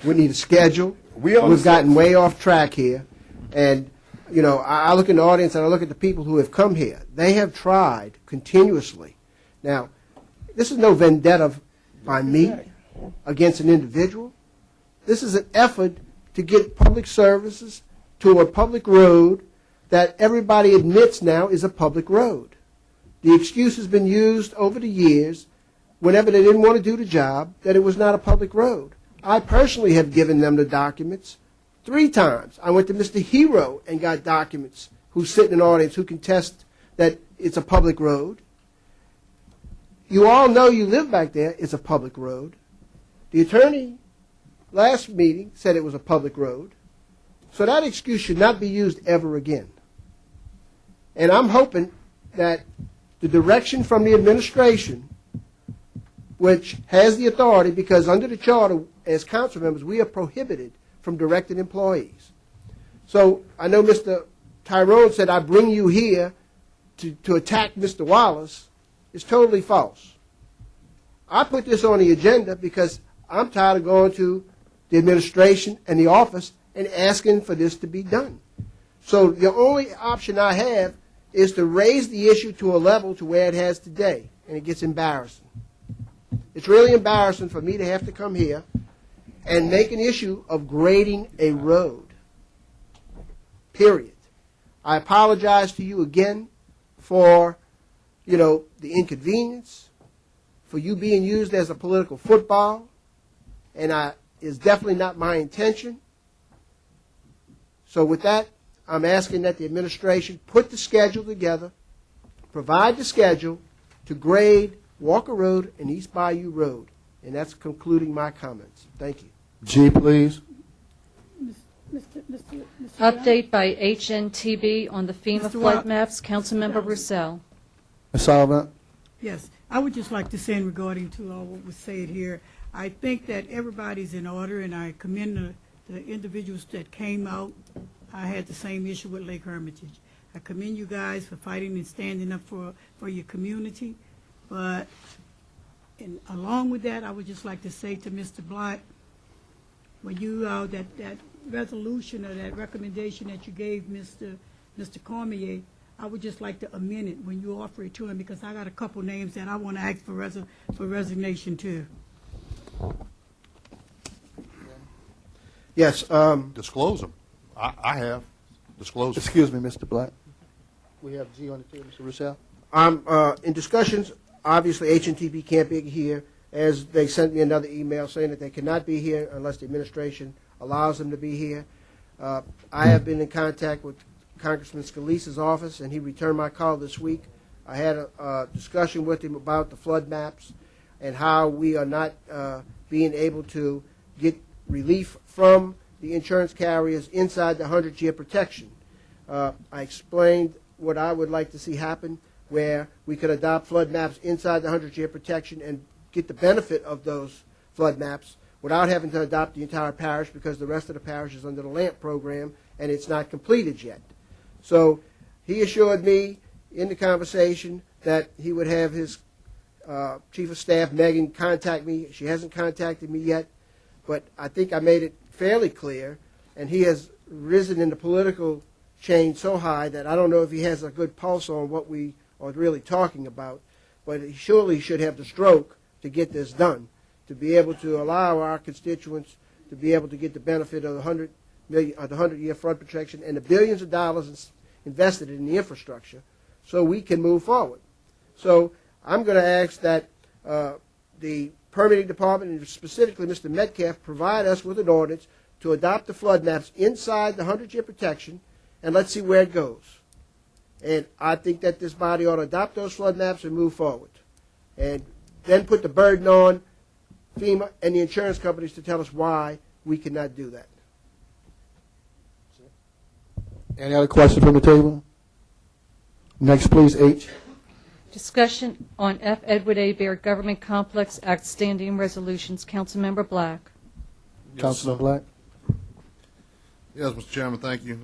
We need a schedule. We've gotten way off track here. And, you know, I look in the audience and I look at the people who have come here. They have tried continuously. Now, this is no vendetta by me against an individual. This is an effort to get public services to a public road that everybody admits now is a public road. The excuse has been used over the years, whenever they didn't want to do the job, that it was not a public road. I personally have given them the documents 3 times. I went to Mr. Hero and got documents, who's sitting in the audience, who can test that it's a public road. You all know you live back there. It's a public road. The attorney last meeting said it was a public road. So that excuse should not be used ever again. And I'm hoping that the direction from the administration, which has the authority, because under the charter, as council members, we are prohibited from directing employees. So I know Mr. Tyrone said, I bring you here to attack Mr. Wallace. It's totally false. I put this on the agenda because I'm tired of going to the administration and the office and asking for this to be done. So the only option I have is to raise the issue to a level to where it has today. and it gets embarrassing. It's really embarrassing for me to have to come here and make an issue of grading a road, period. I apologize to you again for, the inconvenience, for you being used as a political football, and is definitely not my intention. So with that, I'm asking that the administration put the schedule together, provide the schedule to grade Walker Road and East Bayou Road. And that's concluding my comments. Thank you. G, please. Update by HNTB on the FEMA Mr. flood Wa- maps. Councilmember Roussel. Ms. Sullivan. Yes, I would just like to say in regarding to all what was said here, I think that everybody's in order, and I commend the individuals that came out. I had the same issue with Lake Hermitage. I commend you guys for fighting and standing up for your community, but along with that, I would just like to say to Mr. Black, when you, that resolution or that recommendation that you gave Mr. Cormier, I would just like to amend it when you offer it to him, because I got a couple names that I want to ask for resignation too. Yes. Disclose them. I have. Disclose them. Excuse me, Mr. Black. We have G on the table, Mr. Roussel. I'm in discussions. Obviously, HNTB can't be here, as they sent me another email saying that they cannot be here unless the administration allows them to be here. I have been in contact with Congressman Scalise's office, and he returned my call this week. I had a discussion with him about the flood maps and how we are not being able to get relief from the insurance carriers inside the 100-year protection. I explained what I would like to see happen, where we could adopt flood maps inside the 100-year protection and get the benefit of those flood maps without having to adopt the entire parish, because the rest of the parish is under the LAMP program and it's not completed yet. So he assured me in the conversation that he would have his Chief of Staff, Megan, contact me. She hasn't contacted me yet, but I think I made it fairly clear, and he has risen in the political chain so high that I don't know if he has a good pulse on what we are really talking about, but he surely should have the stroke to get this done, to be able to allow our constituents to be able to get the benefit of the 100-year flood protection and the billions of dollars invested in the infrastructure, so we can move forward. So I'm going to ask that the permitting department, and specifically Mr. Metcalf, provide us with an ordinance to adopt the flood maps inside the 100-year protection, and let's see where it goes. And I think that this body ought to adopt those flood maps and move forward, and then put the burden on FEMA and the insurance companies to tell us why we cannot do that. Any other questions from the table? Next, please, H. Discussion on F. Edward A. Baird Government Complex Act standing resolutions. Councilmember Black. Councilman Black. Yes, Mr. Chairman, thank you.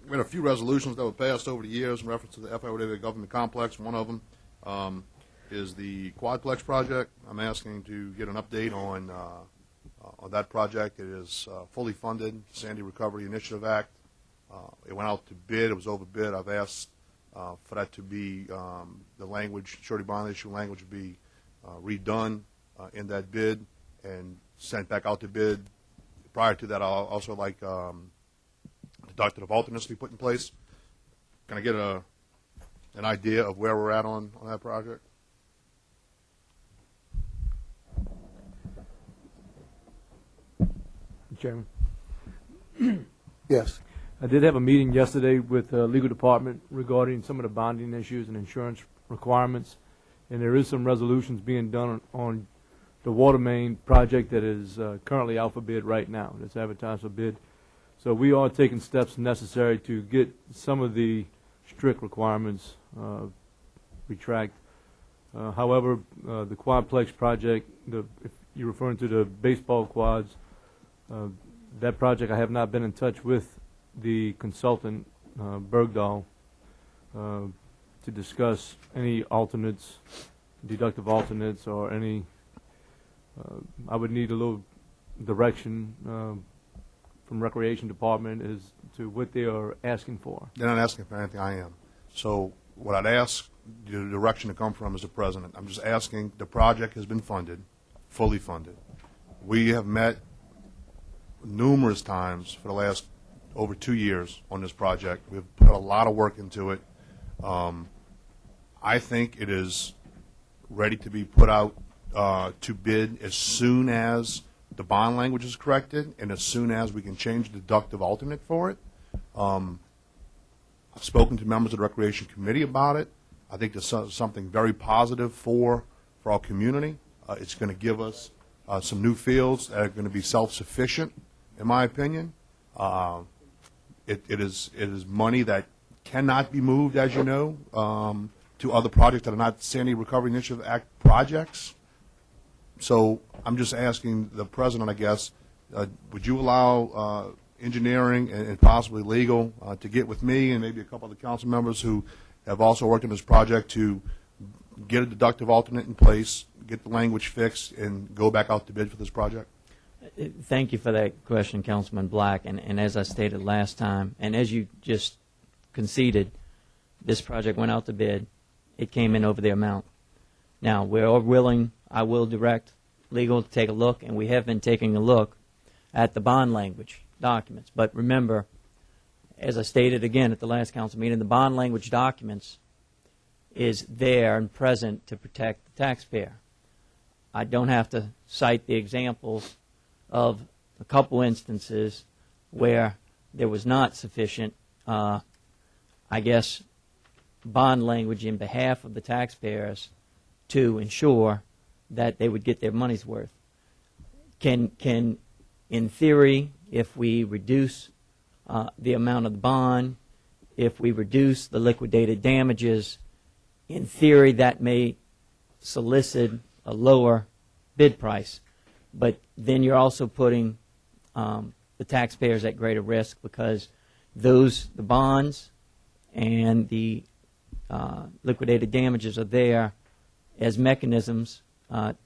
We had a few resolutions that were passed over the years in reference to the F. Edward A. Baird Government Complex. One of them is the Quadplex project. I'm asking to get an update on that project. It is fully funded, Sandy Recovery Initiative Act. It went out to bid. It was overbid. I've asked for that to be the language, surety bond issue language, to be redone in that bid and sent back out to bid. Prior to that, I'll also like deductive alternates to be put in place. Can I get an idea of where we're at on that project? Chairman. Yes. I did have a meeting yesterday with the legal department regarding some of the bonding issues and insurance requirements, and there is some resolutions being done on the water main project that is currently out for bid right now. It's advertised for bid. So we are taking steps necessary to get some of the strict requirements retract. However, the Quadplex project, if you're referring to the baseball quads, that project, I have not been in touch with the consultant, Bergdahl, to discuss any alternates, deductive alternates, or any. I would need a little direction from Recreation Department as to what they are asking for. They're not asking for anything. I am. So what I'd ask the direction to come from, Mr. President. I'm just asking, the project has been funded, fully funded. We have met numerous times for the last over 2 years on this project. We've put a lot of work into it. I think it is ready to be put out to bid as soon as the bond language is corrected and as soon as we can change the deductive alternate for it. I've spoken to members of the Recreation Committee about it. I think there's something very positive for our community. It's going to give us some new fields that are going to be self-sufficient, in my opinion. It is money that cannot be moved, as you know, to other projects that are not Sandy Recovery Initiative Act projects. So I'm just asking the President, I guess, would you allow engineering and possibly legal to get with me and maybe a couple of the council members who have also worked on this project to get a deductive alternate in place, get the language fixed, and go back out to bid for this project? Thank you for that question, Councilman Black. And as I stated last time, and as you just conceded, this project went out to bid. It came in over the amount. Now, we're willing, I will direct legal to take a look, and we have been taking a look at the bond language documents. But remember, as I stated again at the last council meeting, the bond language documents is there and present to protect the taxpayer. I don't have to cite the examples of a couple instances where there was not sufficient, I guess, bond language in behalf of the taxpayers to ensure that they would get their money's worth. Can in theory, if we reduce the amount of the bond, if we reduce the liquidated damages, in theory that may solicit a lower bid price. But then you're also putting the taxpayers at greater risk because the bonds and the liquidated damages are there as mechanisms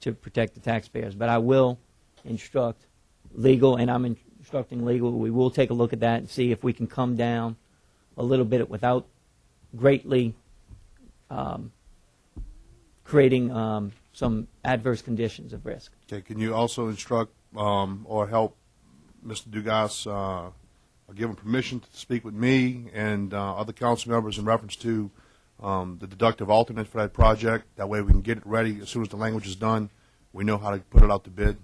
to protect the taxpayers. But I will instruct legal, and I'm instructing legal, we will take a look at that and see if we can come down a little bit without greatly creating some adverse conditions of risk. Okay, can you also instruct or help Mr. Dugas, give him permission to speak with me and other council members in reference to the deductive alternate for that project? That way we can get it ready as soon as the language is done. We know how to put it out to bid.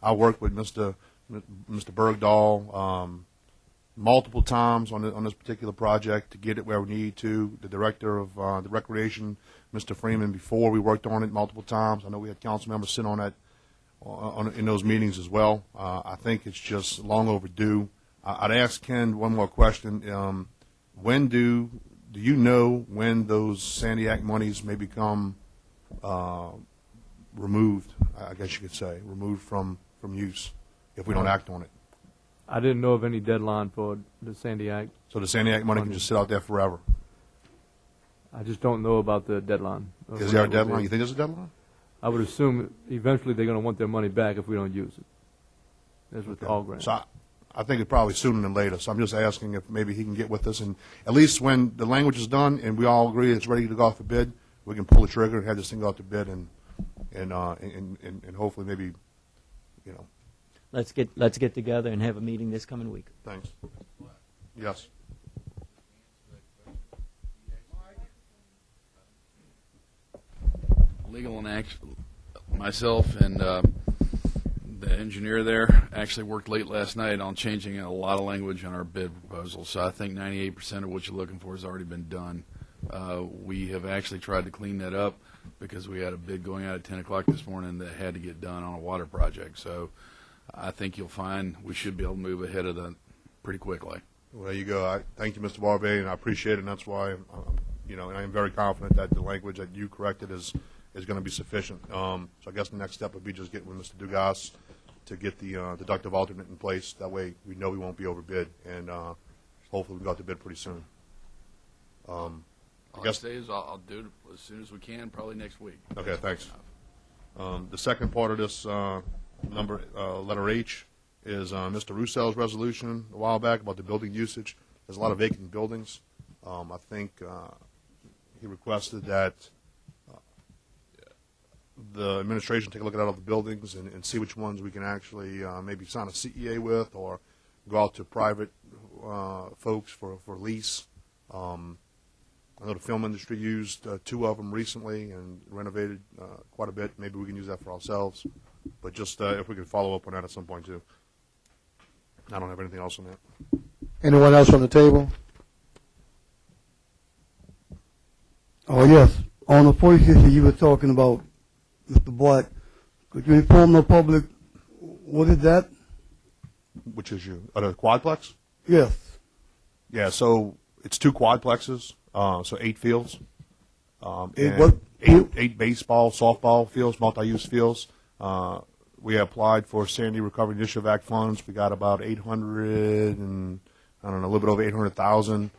I worked with Mr. Bergdahl multiple times on this particular project to get it where we need to. The director of the recreation, Mr. Freeman, before we worked on it multiple times. I know we had council members sit on that in those meetings as well. I think it's just long overdue. I'd ask Ken one more question. When do you know when those Sandy Act monies may become removed? I guess you could say removed from use if we don't act on it. I didn't know of any deadline for the Sandy Act. So the Sandy Act money can just sit out there forever? I just don't know about the deadline. Is there a deadline? You think there's a deadline? I would assume eventually they're going to want their money back if we don't use it. That's with all grants. So I think it's probably sooner than later. So I'm just asking if maybe he can get with us, and at least when the language is done and we all agree it's ready to go out for bid, we can pull the trigger and have this thing go out to bid, and hopefully maybe, you know. Let's get together and have a meeting this coming week. Thanks. Yes. Legal and myself and the engineer there actually worked late last night on changing a lot of language on our bid proposal. So I think 98% of what you're looking for has already been done. We have actually tried to clean that up because we had a bid going out at 10 o'clock this morning that had to get done on a water project. So I think you'll find we should be able to move ahead of that pretty quickly. Well, there you go. Thank you, Mr. Barbay, and I appreciate it. And that's why, and I am very confident that the language that you corrected is going to be sufficient. So I guess the next step would be just getting with Mr. Dugas to get the deductive alternate in place. That way we know we won't be overbid, and hopefully we got the bid pretty soon. All I say is I'll do it as soon as we can, probably next week. Okay, thanks. The second part of this letter H is Mr. Roussel's resolution a while back about the building usage. There's a lot of vacant buildings. I think he requested that the administration take a look at all the buildings and see which ones we can actually maybe sign a CEA with or go out to private folks for lease. I know the film industry used 2 of them recently and renovated quite a bit. Maybe we can use that for ourselves. But just if we could follow up on that at some point, too. I don't have anything else on that. Anyone else on the table? Oh, yes. On the first issue you were talking about, Mr. Black, could you inform the public what is that? Which issue? The quadplex? Yes. Yeah, so it's 2 quadplexes, so 8 fields. Eight what? 8 baseball, softball fields, multi-use fields. We applied for Sandy Recovery Initiative Act funds. We got about 800 and, I don't know, a little bit over 800,000.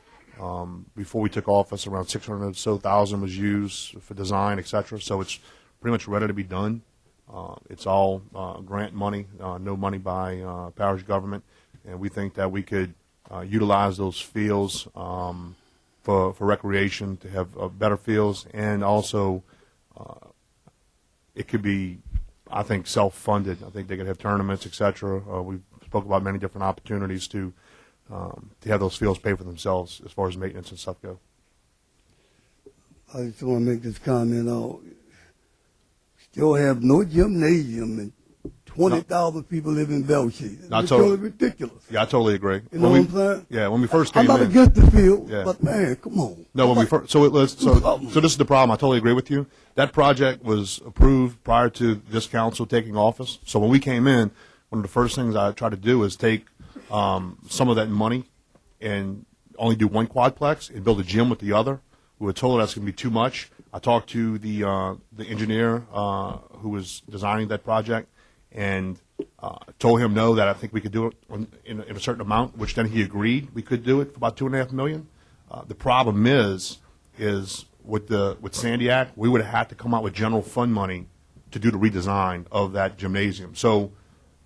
Before we took office, around 600 or so thousand was used for design, et cetera. So it's pretty much ready to be done. It's all grant money, no money by parish government, and we think that we could utilize those fields for recreation to have better fields, and also it could be, I think, self-funded. I think they could have tournaments, et cetera. We spoke about many different opportunities to have those fields pay for themselves as far as maintenance and stuff go. I just want to make this comment. Still have no gymnasium and 20,000 people live in Belchase. It's totally ridiculous. Yeah, I totally agree. You know what I'm saying? Yeah, when we first came in. I'm not against the field, Yeah. but man, come on. No, when we first, so this is the problem. I totally agree with you. That project was approved prior to this council taking office. So when we came in, one of the first things I tried to do is take some of that money and only do 1 quadplex and build a gym with the other. We were told that's going to be too much. I talked to the engineer who was designing that project and told him no, that I think we could do it in a certain amount, which then he agreed we could do it for about $2.5 million. The problem is with Sandy Act, we would have had to come out with general fund money to do the redesign of that gymnasium. So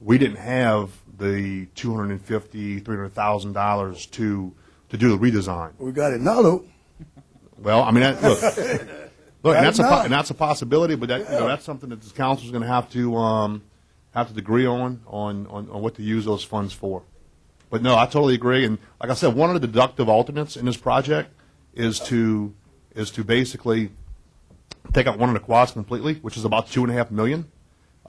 we didn't have the $250,000, $300,000 to do the redesign. We got it now, though. Well, I mean, look, and that's a possibility, but that's something that this council is going to have to agree on what to use those funds for. But no, I totally agree. And like I said, one of the deductive alternates in this project is to basically take out one of the quads completely, which is about $2.5 million.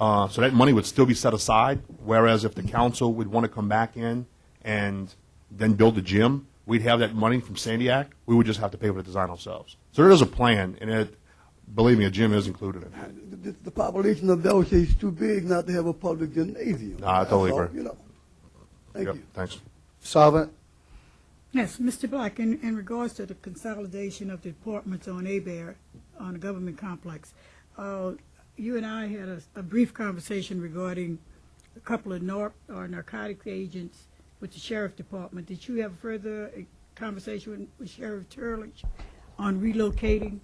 So that money would still be set aside. Whereas if the council would want to come back in and then build a gym, we'd have that money from Sandy Act. We would just have to pay for the design ourselves. So there is a plan, and believe me, a gym is included in that. The population of Belchase is too big not to have a public gymnasium. No, I totally agree. You know. Thank you. Thanks. Solvent? Yes, Mr. Black, in regards to the consolidation of the departments on ABEAR, on the government complex, you and I had a brief conversation regarding a couple of narcotics agents with the sheriff department. Did you have further conversation with Sheriff Turlage on relocating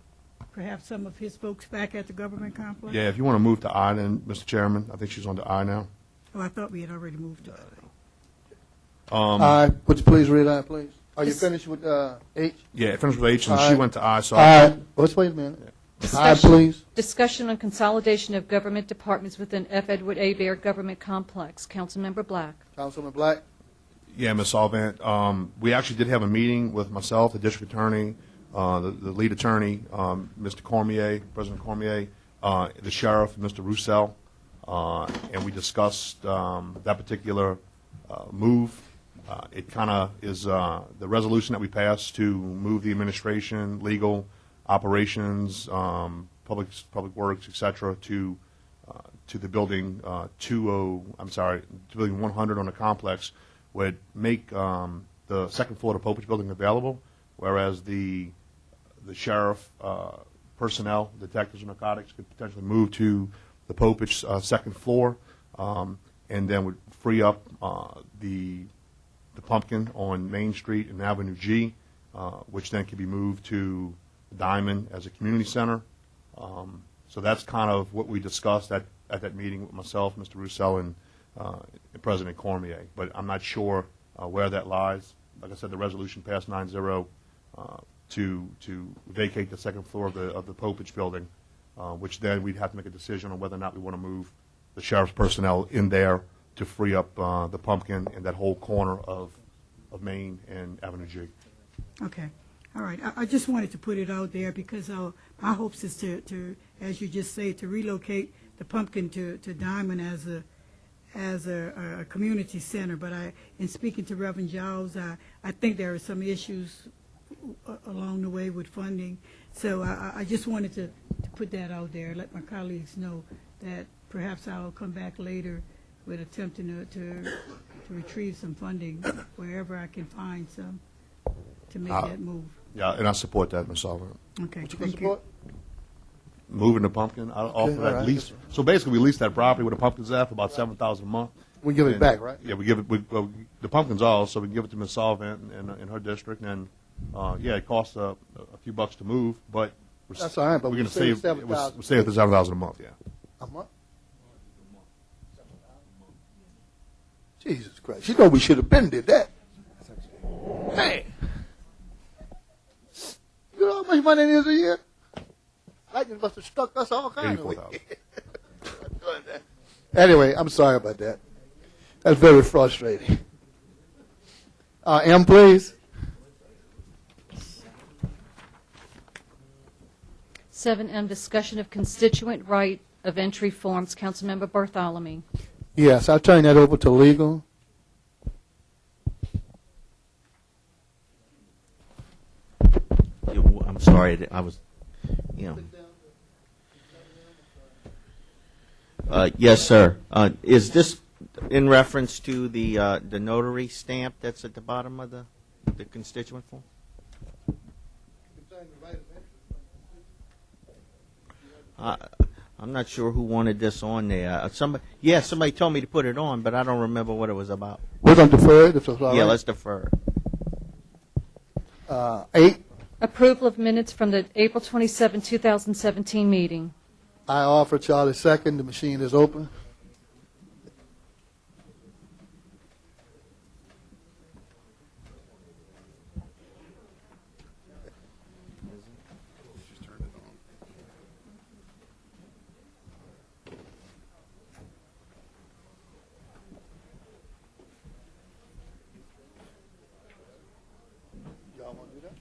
perhaps some of his folks back at the government complex? Yeah, if you want to move to I, then, Mr. Chairman, I think she's on to I now. Oh, I thought we had already moved to Aye. Would you please read that, please? Are you finished with H? Yeah, finished with H, and Aye. she went to I. So Aye. Let's wait a minute. Aye, please. Discussion on consolidation of government departments within F. Edward A. Baird Government Complex. Councilmember Black. Councilman Black? Yeah, Ms. Solvent. We actually did have a meeting with myself, the district attorney, the lead attorney, Mr. Cormier, President Cormier, the sheriff, Mr. Roussel, and we discussed that particular move. It kind of is the resolution that we passed to move the administration, legal, operations, public works, et cetera, to the building building 100 on the complex would make the second floor of the Popich building available, whereas the sheriff personnel, detectives and narcotics, could potentially move to the Popich second floor, and then would free up the Pumpkin on Main Street and Avenue G, which then could be moved to Diamond as a community center. So that's kind of what we discussed at that meeting with myself, Mr. Roussel, and President Cormier. But I'm not sure where that lies. Like I said, the resolution passed 9-0. to vacate the second floor of the Popich building, which then we'd have to make a decision on whether or not we want to move the sheriff's personnel in there to free up the Pumpkin and that whole corner of Main and Avenue G. Okay, all right. I just wanted to put it out there because my hopes is to, as you just say, to relocate the Pumpkin to Diamond as a community center. But in speaking to Reverend Giles, I think there are some issues along the way with funding. So I just wanted to put that out there, let my colleagues know that perhaps I'll come back later with attempting to retrieve some funding wherever I can find some to make that move. Yeah, and I support that, Ms. Sullivan. Okay, What you thank support? Moving the Pumpkin, I'll offer that all right. lease. So basically, we lease that property where the Pumpkin's at for about $7,000 a month. We give it And, back, right? Yeah, we give it. The Pumpkin's ours, so we give it to Ms. Sullivan in her district, and yeah, it costs a few bucks to move, but That's all right, but we're we going to save save. $7,000. We're saving $7,000 a month. Yeah. A month? Jesus Christ. You know we should have been did that. Man. You know how much money it is a year? Lightning must have struck us all kinds of ways. Anyway, I'm sorry about that. That's very frustrating. M, please. 7M, discussion of constituent right of entry forms. Councilmember Bartholomew. Yes, I'll turn that over to legal. I'm sorry, I was, yes, sir. Is this in reference to the notary stamp that's at the bottom of the constituent form? I'm not sure who wanted this on there. Somebody told me to put it on, but I don't remember what it was about. We're going to defer it, if that's all right. Yeah, let's defer. 8, Approval of minutes from the April 27, 2017 meeting. I offer Charlie second. The machine is open. Y'all want to do that?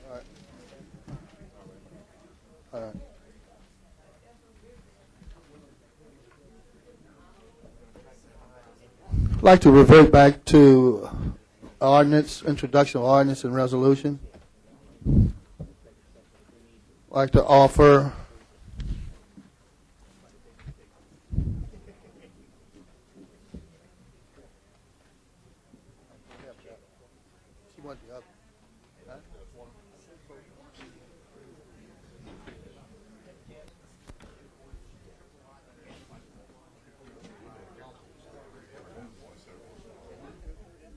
All right. All right. I'd like to revert back to ordinance, introduction of ordinance and resolution. I'd like to offer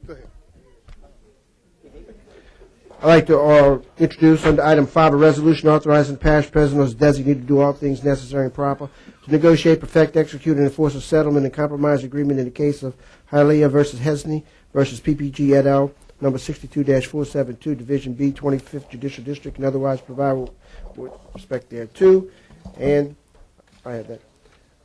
Go ahead. I'd like to introduce under item 5 a resolution authorizing the parish president as designated to do all things necessary and proper to negotiate, perfect, execute, and enforce a settlement and compromise agreement in the case of Hialeah versus Hesney versus PPG et al., number 62-472, Division B, 25th Judicial District, and otherwise provide with respect thereto. And I have that.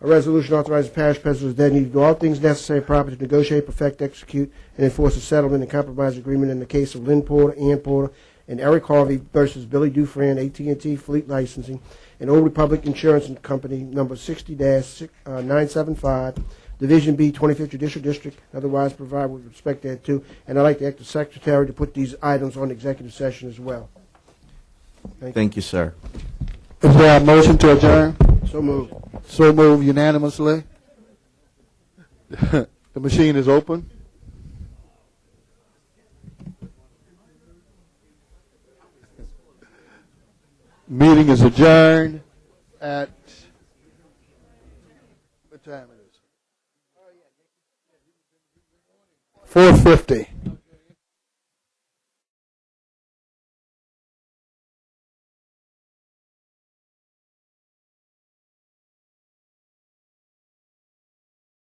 A resolution authorizing the parish president as designated to do all things necessary and proper to negotiate, perfect, execute, and enforce a settlement and compromise agreement in the case of Lynn Porter, Ann Porter, and Eric Harvey versus Billy Dufran, AT&T Fleet Licensing, and Old Republic Insurance Company, number 60-975, Division B, 25th Judicial District, and otherwise provide with respect thereto. And I'd like to act as secretary to put these items on executive session as well. Thank you, sir. Is there a motion to adjourn? So moved. So moved unanimously. The machine is open. Meeting is adjourned at what time it is? 4:50.